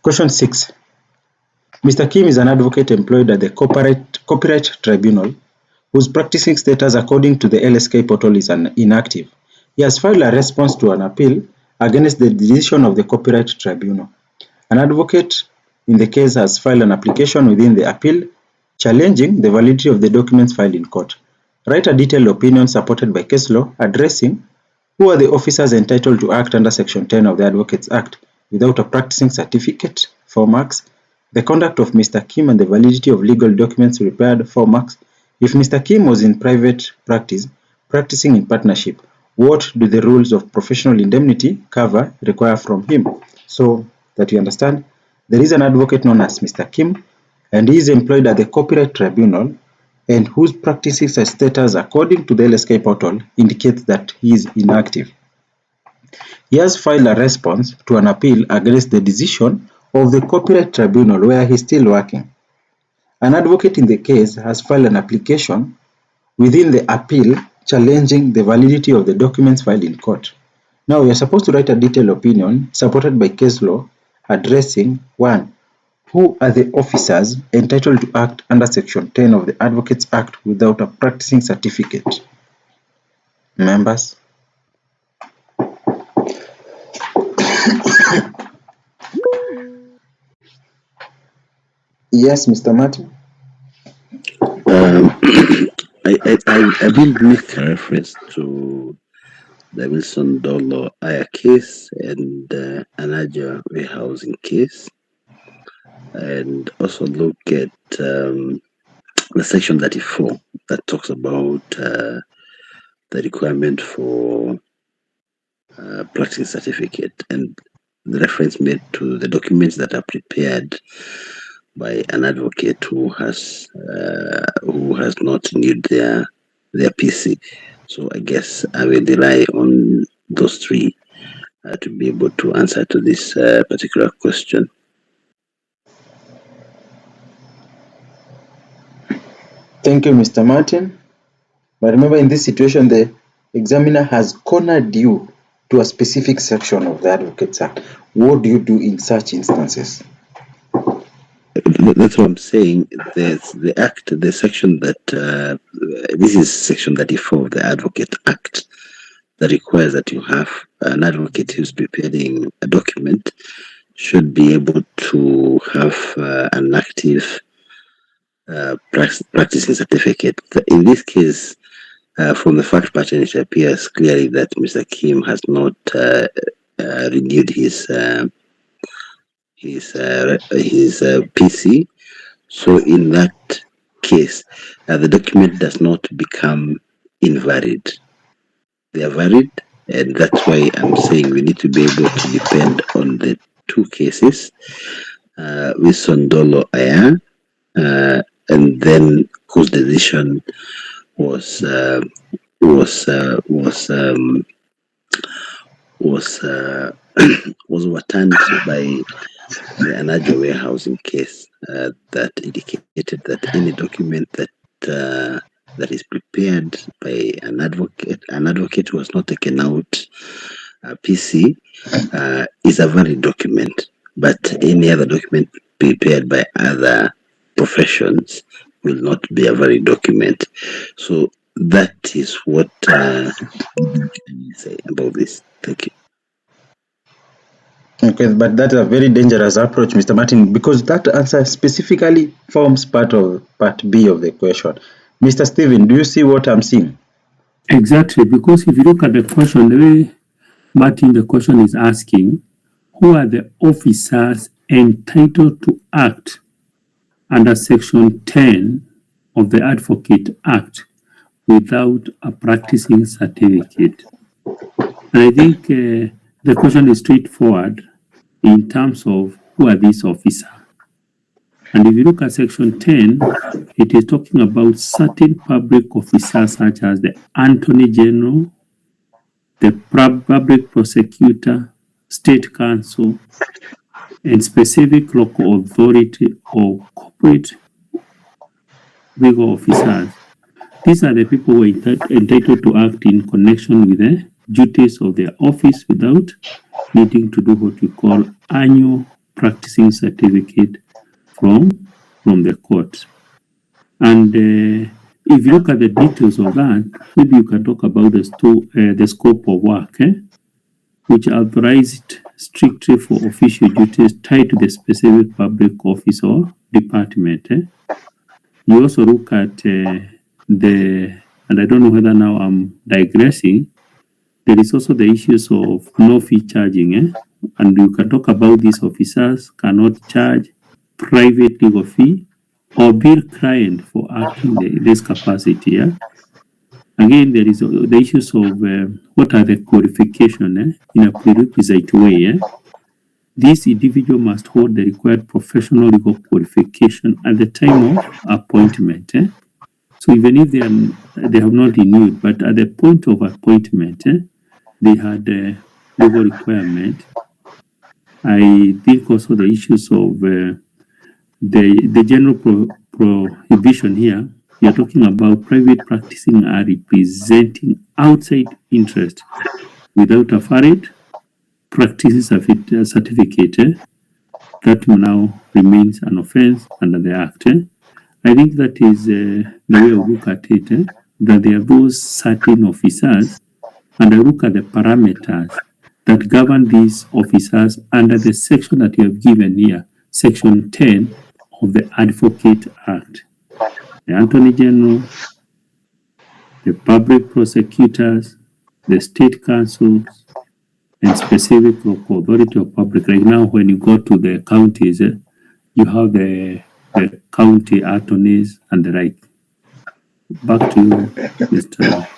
question 6. Mr. Kim is an advocate employed at the Copyright Tribunal whose practicing status according to the LSK portal is inactive. He has filed a response to an appeal against the decision of the Copyright Tribunal. An advocate in the case has filed an application within the appeal challenging the validity of the documents filed in court. Write a detailed opinion supported by case law addressing who are the officers entitled to act under Section 10 of the Advocates Act without a practicing certificate, 4 marks. The conduct of Mr. Kim and the validity of legal documents prepared, 4 marks. If Mr. Kim was in private practice, practicing in partnership, what do the rules of professional indemnity cover require from him? So that you understand, there is an advocate known as Mr. Kim, and he is employed at the Copyright Tribunal, and whose practicing status according to the LSK portal indicates that he is inactive. He has filed a response to an appeal against the decision of the Copyright Tribunal where he is still working. An advocate in the case has filed an application within the appeal challenging the validity of the documents filed in court. Now we are supposed to write a detailed opinion supported by case law addressing 1. Who are the officers entitled to act under Section 10 of the Advocates Act without a practicing certificate? Members? Yes, Mr. Martin? I will make a reference to the Wilson Dolo Aya case and Anaja warehousing case, and also look at the section 34 that talks about the requirement for practicing certificate and the reference made to the documents that are prepared by an advocate who has not renewed their PC. So I guess I will rely on those three to be able to answer to this particular question. Thank you, Mr. Martin. But remember, in this situation, the examiner has cornered you to a specific section of the Advocates Act. What do you do in such instances? That's what I'm saying. There's the act, the section that this is section 34 of the Advocate Act that requires that you have an advocate who's preparing a document should be able to have an active practicing certificate. In this case, from the fact pattern, it appears clearly that Mr. Kim has not renewed his PC. So in that case, the document does not become invalid. They are valid, and that's why I'm saying we need to be able to depend on the two cases, Wilson Dolo Aya, and then whose decision was overturned by the Anaja warehousing case that indicated that any document that is prepared by an advocate who has not taken out a PC is a valid document, but any other document prepared by other professions will not be a valid document. So that is what I say about this. Thank you. Okay, but that's a very dangerous approach, Mr. Martin, because that answer specifically forms part B of the question. Mr. Stephen, do you see what I'm seeing? Exactly, because if you look at the question, the way Martin, the question is asking, who are the officers entitled to act under Section 10 of the Advocate Act without a practicing certificate? And I think the question is straightforward in terms of who are these officers. And if you look at Section 10, it is talking about certain public officers such as the Attorney General, the Public Prosecutor, State Council, and specific local authority or corporate legal officers. These are the people who are entitled to act in connection with the duties of their office without needing to do what we call annual practicing certificate from the court. And if you look at the details of that, maybe you can talk about the scope of work, which are authorized strictly for official duties tied to the specific public office or department. You also look at and I don't know whether now I'm digressing, there is also the issues of no fee charging, and you can talk about these officers cannot charge private legal fee or bill client for acting in this capacity. Again, there is the issues of what are the qualifications in a prerequisite way. This individual must hold the required professional legal qualification at the time of appointment. So even if they have not renewed, but at the point of appointment, they had a legal requirement. I think also the issues of the general prohibition here, we are talking about private practicing are representing outside interest without a valid practice certificate that now remains an offense under the Act. I think that is the way I look at it, that there are those certain officers, and I look at the parameters that govern these officers under the section that you have given here, Section 10 of the Advocate Act. The Attorney General, the public prosecutors, the state councils, and specific local authority of public. Right now, when you go to the counties, you have the county attorneys and the like. Back to you, Mr.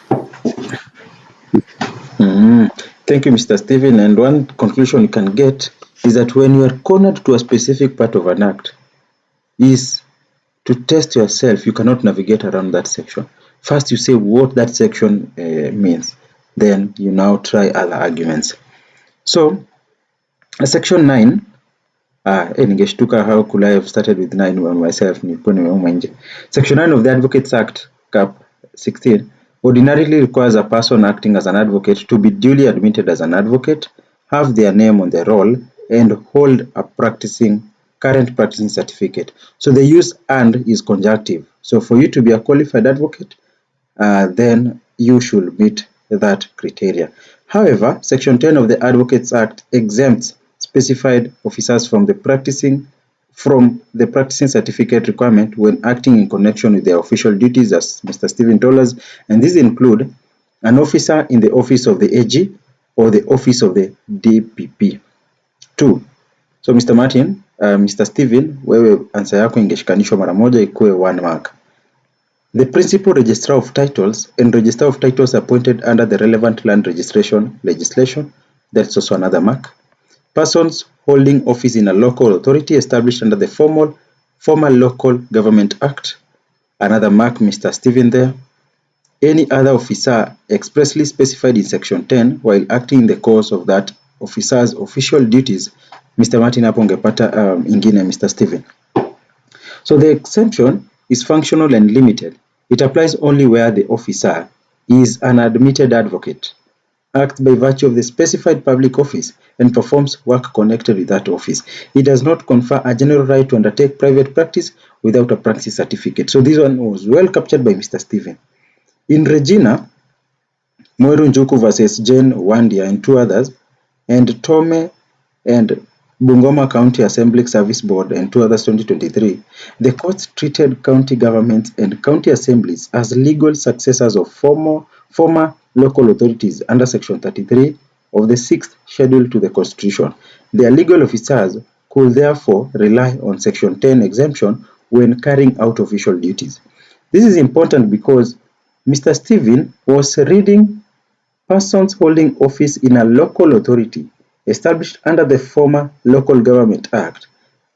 Thank you, Mr. Stephen. And one conclusion you can get is that when you are cornered to a specific part of an act, is to test yourself. You cannot navigate around that section. First, you say what that section means. Then you now try other arguments. So, section 9, ningeshtuka how could I have started with 9 on myself. Section 9 of the Advocates Act, Cap 16, ordinarily requires a person acting as an advocate to be duly admitted as an advocate, have their name on the roll, and hold a current practicing certificate. So the use "and" is conjunctive. So for you to be a qualified advocate, then you should meet that criteria. However, Section 10 of the Advocates Act exempts specified officers from the practicing certificate requirement when acting in connection with their official duties, as Mr. Stephen told us, and these include an officer in the office of the AG or the office of the DPP. 2. So Mr. Martin, Mr. Stephen, wewe answer yako ingeshikanishwa mara moja ikuwe 1 mark. The principal registrar of titles and registrar of titles appointed under the relevant land registration legislation, that's also another mark. Persons holding office in a local authority established under the former Local Government Act, another mark, Mr. Stephen there. Any other officer expressly specified in Section 10 while acting in the course of that officer's official duties, Mr. Martin hapo ungepata ingine, Mr. Stephen. So the exemption is functional and limited. It applies only where the officer is an admitted advocate, acts by virtue of the specified public office, and performs work connected with that office. It does not confer a general right to undertake private practice without a practice certificate. So this one was well captured by Mr. Stephen. In Regina, Mweru Njuku versus Jane Wandia and 2 others, and Tome and Bungoma County Assembly Service Board and 2 others 2023, the courts treated county governments and county assemblies as legal successors of former local authorities under Section 33 of the 6th Schedule to the Constitution. Their legal officers could therefore rely on Section 10 exemption when carrying out official duties. This is important because Mr. Stephen was reading persons holding office in a local authority established under the former Local Government Act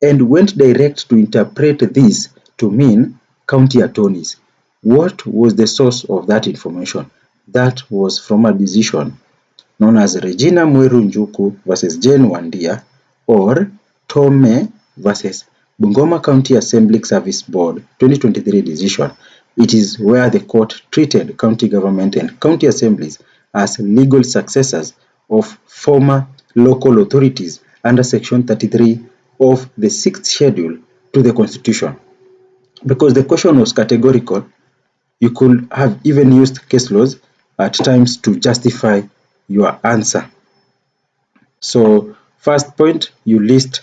and went direct to interpret this to mean county attorneys. What was the source of that information? That was from a decision known as Regina Mweru Njuku versus Jane Wandia or Tome versus Bungoma County Assembly Service Board 2023 decision. It is where the court treated county government and county assemblies as legal successors of former local authorities under Section 33 of the 6th Schedule to the Constitution. Because the question was categorical, you could have even used case laws at times to justify your answer. So, first point, you list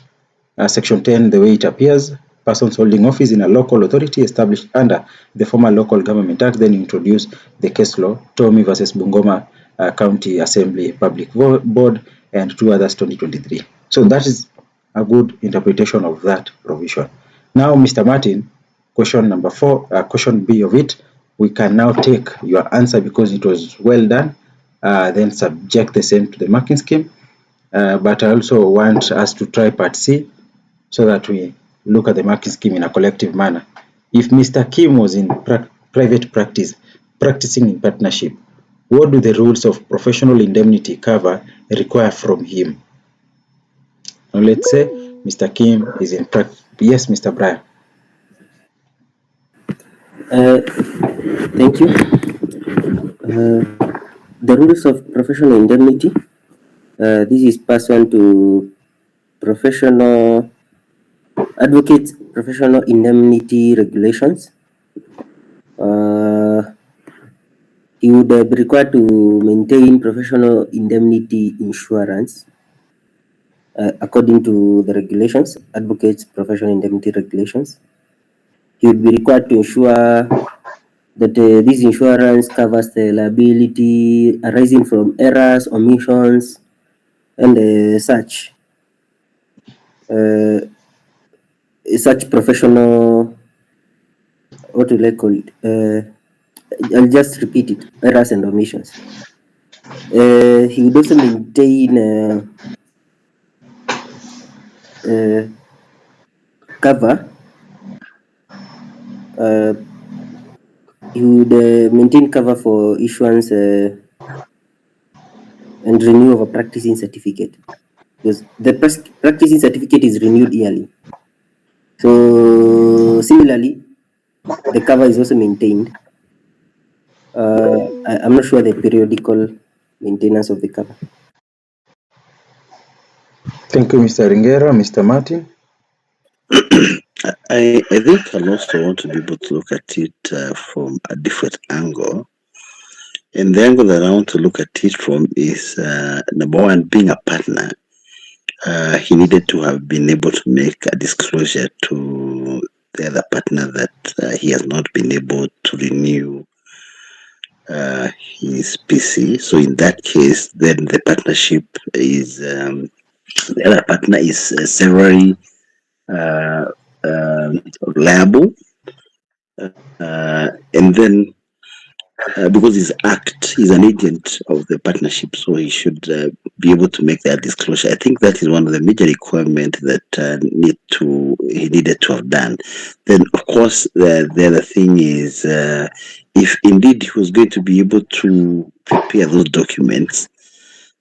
Section 10 the way it appears, persons holding office in a local authority established under the former Local Government Act, then introduce the case law, Tommy versus Bungoma County Assembly Public Board, and 2 others 2023. So that is a good interpretation of that provision. Now, Mr. Martin, question number 4, question B of it, we can now take your answer because it was well done, then subject the same to the marking scheme. But I also want us to try part C so that we look at the marking scheme in a collective manner. If Mr. Kim was in private practice, practicing in partnership, what do the rules of professional indemnity cover require from him? Now let's say Mr. Kim is in practice. Yes, Mr. Brian. Thank you. The rules of professional indemnity. This is pursuant to professional advocates professional indemnity regulations. You would be required to maintain professional indemnity insurance according to the regulations, advocates professional indemnity regulations. He would be required to insure that this insurance covers the liability arising from errors, omissions, and such professional, what will I call it? I'll just repeat it: errors and omissions. He would also maintain cover. He would maintain cover for issuance and renewal of a practicing certificate, because the practicing certificate is renewed yearly. So similarly, the cover is also maintained. I'm not sure the periodical maintenance of the cover. Thank you, Mr. Ringera. Mr. Martin? I think I'll also want to be able to look at it from a different angle. And the angle that I want to look at it from is number one, being a partner. He needed to have been able to make a disclosure to the other partner that he has not been able to renew his PC. So in that case, then the partnership is the other partner is severally liable, and then because he's an agent of the partnership, so he should be able to make that disclosure. I think that is one of the major requirements that he needed to have done. Then, of course, the other thing is if indeed he was going to be able to prepare those documents,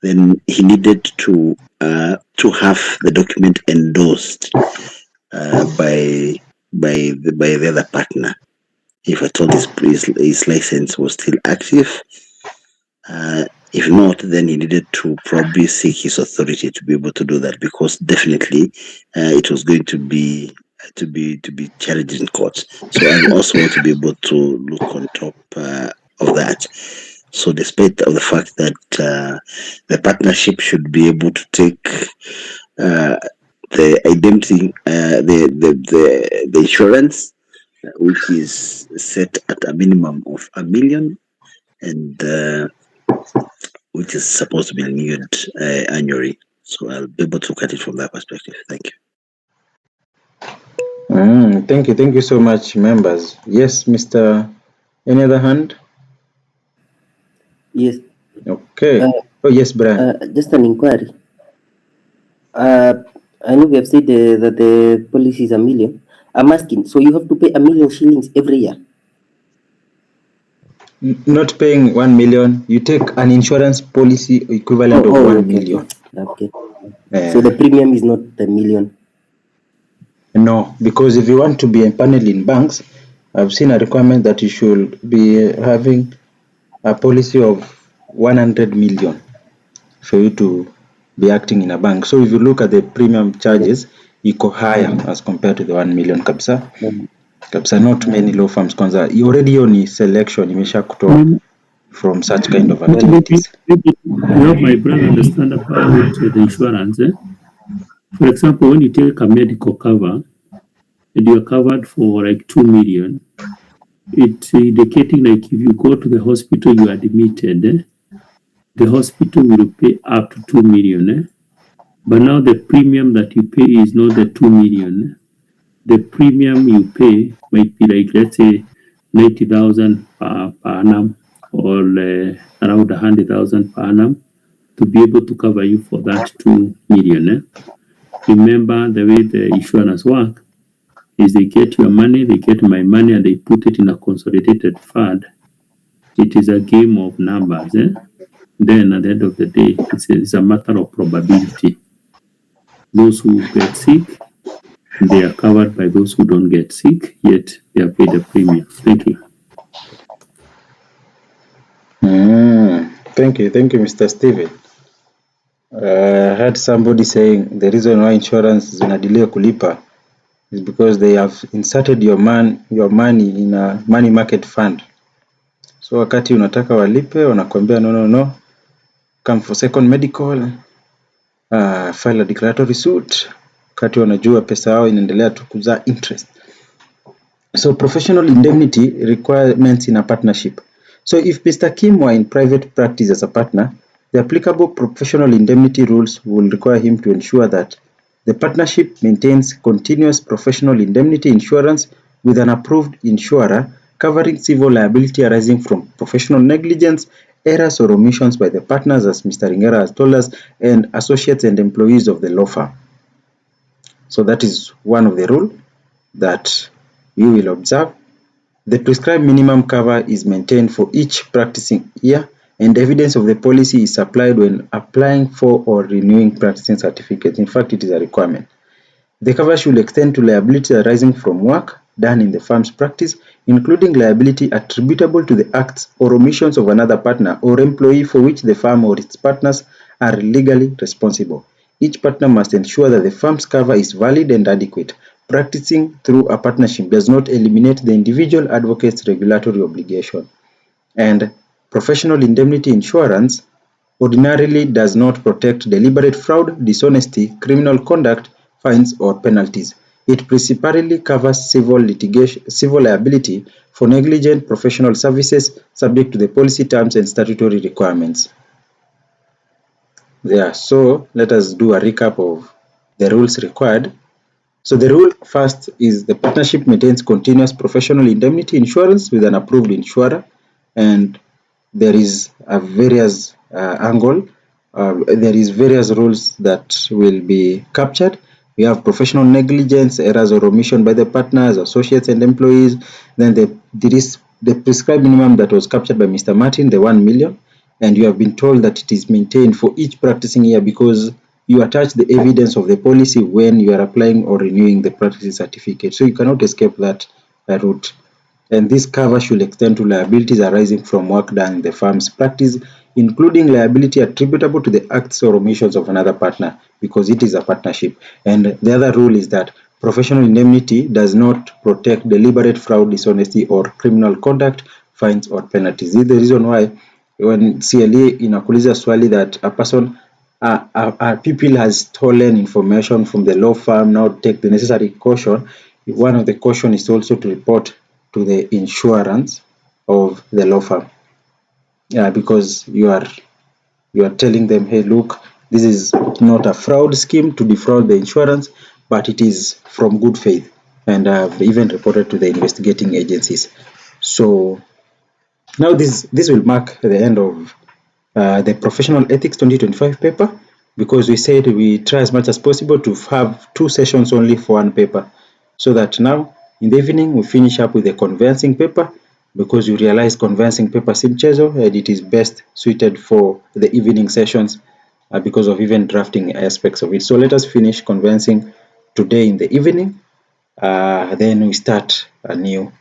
then he needed to have the document endorsed by the other partner. If at all his license was still active. If not, then he needed to probably seek his authority to be able to do that, because definitely it was going to be challenged in court. So I also want to be able to look on top of that. So despite of the fact that the partnership should be able to take the identity, the insurance, which is set at a minimum of $1 million, and which is supposed to be renewed annually. So I'll be able to look at it from that perspective. Thank you. Thank you so much, members. Yes, Mr. Any other hand? Yes. Okay. Yes, Brian. Just an inquiry. I know we have said that the policy is $1 million. I'm asking, so you have to pay $1 million shillings every year? Not paying 1 million, you take an insurance policy equivalent of 1 million. Okay. So the premium is not $1 million? No, because if you want to be empaneled in banks, I've seen a requirement that you should be having a policy of 100 million for you to be acting in a bank. So if you look at the premium charges, equal higher as compared to the 1 million kabisa. Kabisa, not many law firms kwanza. You already own selection imesha kutoa from such kind of activities. Maybe help my brother understand about the insurance. For example, when you take a medical cover and you're covered for like 2 million, it's indicating like if you go to the hospital, you are admitted, the hospital will pay up to 2 million. But now the premium that you pay is not the 2 million. The premium you pay might be like, let's say, 90,000 per annum, or around 100,000 per annum, to be able to cover you for that 2 million. Remember, the way the insurance work is they get your money, they get my money, and they put it in a consolidated fund. It is a game of numbers. Then at the end of the day, it's a matter of probability. Those who get sick, they are covered by those who don't get sick, yet they are paid a premium. Thank you. Thank you, Mr. Steven. I heard somebody saying the reason why insurance is gonna delay kulipa is because they have inserted your money in a money market fund. So wakati unataka walipe, wanakuambia no, come for second medical, file a declaratory suit, wakati wanajua pesa yao inaendelea tu kuzaa interest. So professional indemnity requirements in a partnership. So if Mr. Kim were in private practice as a partner, the applicable professional indemnity rules will require him to ensure that the partnership maintains continuous professional indemnity insurance with an approved insurer covering civil liability arising from professional negligence, errors or omissions by the partners, as Mr. Ringera has told us, and associates and employees of the law firm. So that is one of the rules that you will observe. The prescribed minimum cover is maintained for each practicing year, and evidence of the policy is supplied when applying for or renewing practicing certificates. In fact, it is a requirement. The cover should extend to liability arising from work done in the firm's practice, including liability attributable to the acts or omissions of another partner or employee for which the firm or its partners are legally responsible. Each partner must ensure that the firm's cover is valid and adequate. Practicing through a partnership does not eliminate the individual advocate's regulatory obligation. And professional indemnity insurance ordinarily does not protect deliberate fraud, dishonesty, criminal conduct, fines, or penalties. It principally covers civil liability for negligent professional services subject to the policy terms and statutory requirements. Yeah, so let us do a recap of the rules required. So the rule first is the partnership maintains continuous professional indemnity insurance with an approved insurer, and there is a various angle. There is various rules that will be captured. We have professional negligence, errors or omission by the partners, associates and employees. Then there is the prescribed minimum that was captured by Mr. Martin, the 1 million, and you have been told that it is maintained for each practicing year because you attach the evidence of the policy when you are applying or renewing the practicing certificate. So you cannot escape that route. And this cover should extend to liabilities arising from work done in the firm's practice, including liability attributable to the acts or omissions of another partner, because it is a partnership. And the other rule is that professional indemnity does not protect deliberate fraud, dishonesty, or criminal conduct, fines, or penalties. This is the reason why when CLA inakuuliza swali that a person people has stolen information from the law firm, now take the necessary caution. One of the caution is also to report to the insurance of the law firm. Yeah, because you are telling them, hey, look, this is not a fraud scheme to defraud the insurance, but it is from good faith, and I've even reported to the investigating agencies. So now this will mark the end of the Professional Ethics 2025 paper, because we said we try as much as possible to have 2 sessions only for one paper, so that now in the evening we finish up with the conveyancing paper, because you realize conveyancing paper si mchezo, and it is best suited for the evening sessions because of even drafting aspects of it. So let us finish conveyancing today in the evening, then we start a new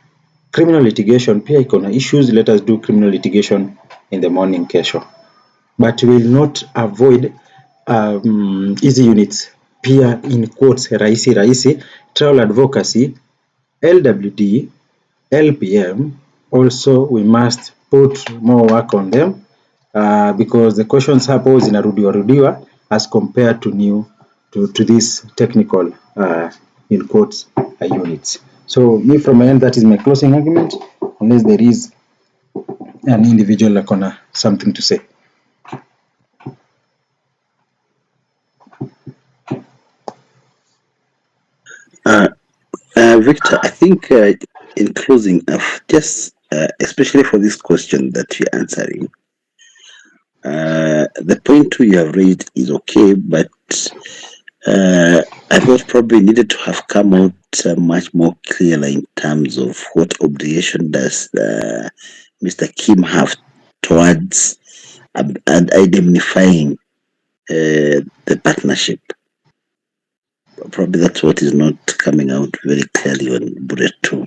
criminal litigation. Pia iko na issues, let us do criminal litigation in the morning kesho, but we will not avoid easy units. Pia in quotes rahisi, trial advocacy, LWD, LPM, also we must put more work on them because the questions hapo zinarudiwa as compared to to these technical in quotes units. So me from my end, that is my closing argument, unless there is an individual like on something to say. Victor, I think in closing, just especially for this question that you're answering, the point two you have raised is okay, but I thought probably needed to have come out much more clearly in terms of what obligation does Mr. Kim have towards and indemnifying the partnership. Probably that's what is not coming out very clearly on bullet 2.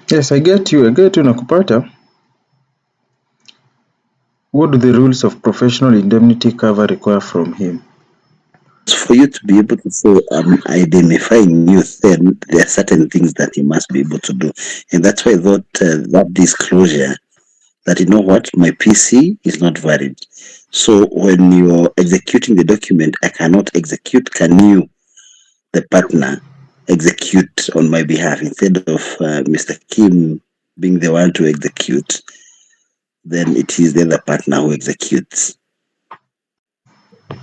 Yes, I get you nakupata. What do the rules of professional indemnity cover require from him? For you to be able to say identifying you, then there are certain things that you must be able to do, and that's why I thought that disclosure that, you know what, my PC is not valid. So when you're executing the document, I cannot execute. Can you, the partner, execute on my behalf instead of Mr. Kim being the one to execute? Then it is the other partner who executes.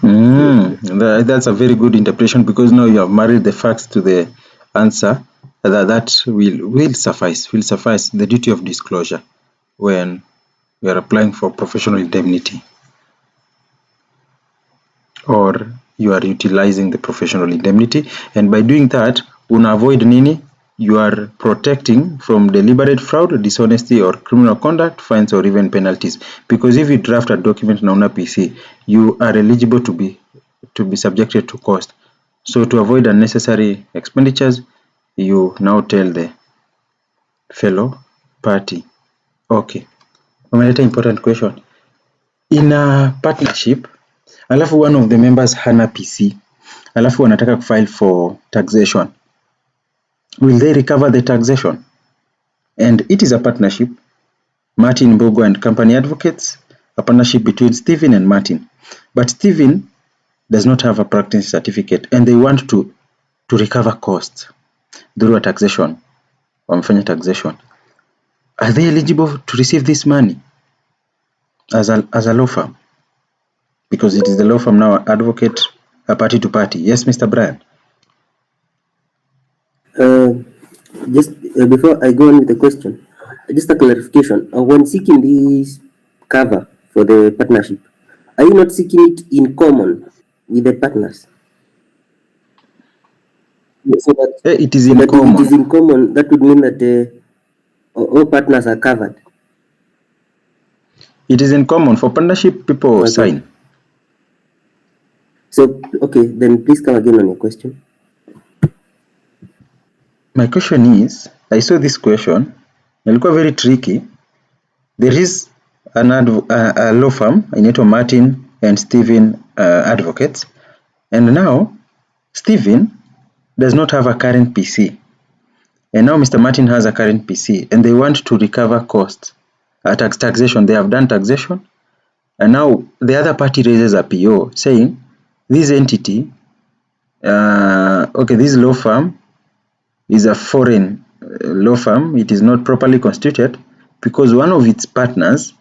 That's a very good interpretation, because now you have married the facts to the answer. That will suffice the duty of disclosure when we are applying for professional indemnity, or you are utilizing the professional indemnity, and by doing that una avoid nini, you are protecting from deliberate fraud, dishonesty, or criminal conduct, fines, or even penalties. Because if you draft a document na una PC, you are eligible to be subjected to cost. So to avoid unnecessary expenditures, you now tell the fellow party. Okay, umeleta important question. In a partnership, alafu one of the members hana PC, alafu wanataka kufile for taxation, will they recover the taxation? And it is a partnership, Martin Mbogo and Company Advocates, a partnership between Stephen and Martin. But Stephen does not have a practice certificate, and they want to recover costs through a taxation, wamefanya taxation. Are they eligible to receive this money as a law firm? Because it is the law firm now, advocate, a party to party. Yes, Mr. Brian? Just before I go on with the question, just a clarification. When seeking this cover for the partnership, are you not seeking it in common with the partners? So that, It is in common. If it is in common, that would mean that all partners are covered. It is in common. For partnership, people sign. So, okay, then please come again on your question. My question is, I saw this question, ilikuwa very tricky. There is a law firm, inaitwa Martin and Stephen Advocates, and now Stephen does not have a current PC, and now Mr. Martin has a current PC, and they want to recover costs, taxation. They have done taxation, and now the other party raises a PO saying this entity, this law firm is a foreign law firm. It is not properly constituted because one of its partners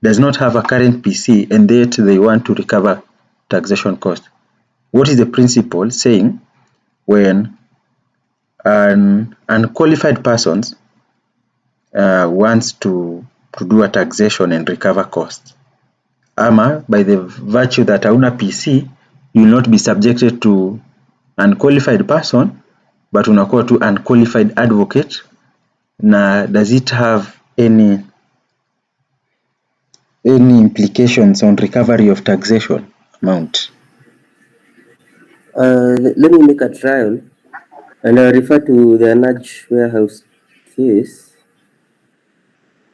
does not have a current PC, and yet they want to recover taxation cost. What is the principle saying when an unqualified person wants to do a taxation and recover costs? Ama by the virtue that hauna PC, you will not be subjected to unqualified person, but unakuwa to unqualified advocate. Na does it have any implications on recovery of taxation amount? Let me make a trial, and I refer to the Anaj Warehouse case.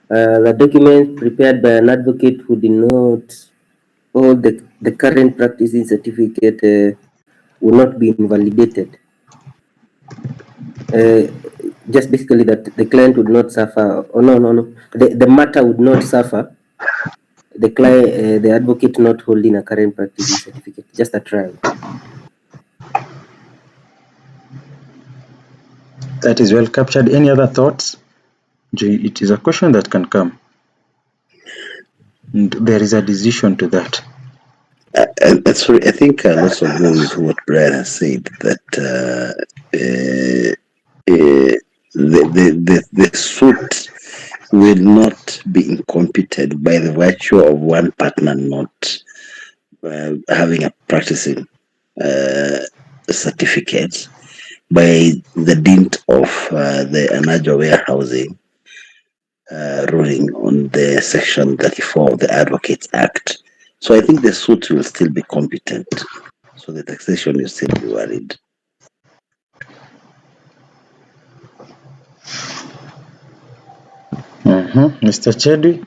The document prepared by an advocate who did not hold the current practicing certificate will not be invalidated. Just basically that the client would not suffer, the matter would not suffer. The client, the advocate not holding a current practicing certificate, just a trial. That is well captured. Any other thoughts? It is a question that can come, and there is a decision to that. Sorry, I think I'll also go with what Brian has said, that the suit will not be incompetent by the virtue of one partner not having a practicing certificate, by the dint of the Anaja Warehousing ruling on the Section 34 of the Advocates Act. So I think the suit will still be competent. So the taxation will still be valid. Mr. Chedwi?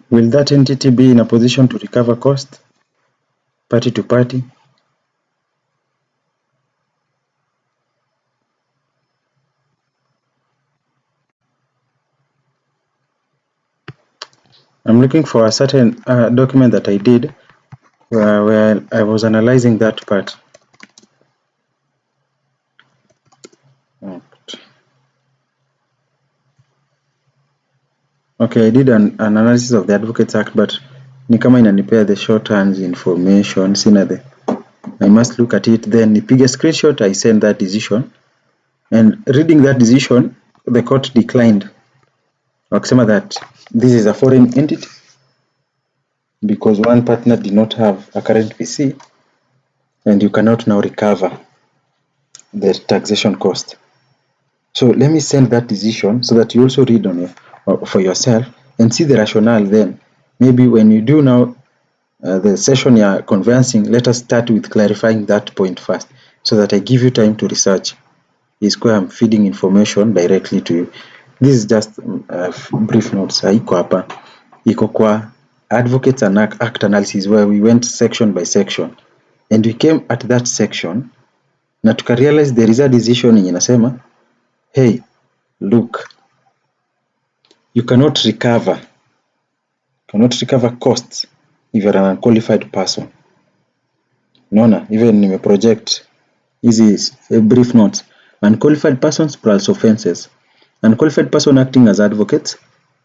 Will that entity be in a position to recover cost, party to party? I'm looking for a certain document that I did where I was analyzing that part. Okay, I did an analysis of the Advocates Act, but ni kama inanipea the shorthand information, sina the. I must look at it, then nipige screenshot, I send that decision. And reading that decision, the court declined. Wakisema that this is a foreign entity because one partner did not have a current PC and you cannot now recover the taxation cost. So let me send that decision so that you also read on it for yourself and see the rationale then. Maybe when you do now the session you are conversing, let us start with clarifying that point first so that I give you time to research. Is where I'm feeding information directly to you. This is just brief notes. Haiko hapa. Iko kwa Advocates and Act analysis where we went section by section and we came at that section na tuka realize there is a decision yenye inasema hey, look, you cannot recover costs if you're an unqualified person. Unaona, even nimeproject hizi brief notes. Unqualified persons plus offenses. Unqualified person acting as advocates,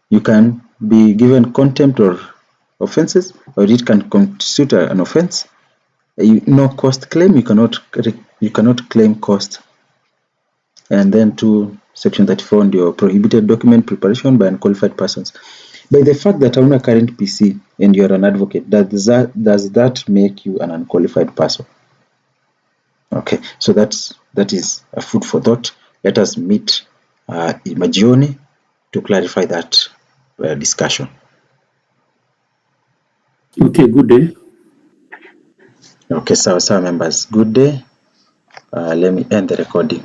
you can be given contempt or offenses, or it can constitute an offense. No cost claim, you cannot claim cost. And then to section 34 on your prohibited document preparation by unqualified persons. By the fact that I'm a current PC and you're an advocate, does that make you an unqualified person? Okay, so that is a food for thought. Let us meet Majioni to clarify that discussion. Okay, good day. Okay, so members, good day. Let me end the recording.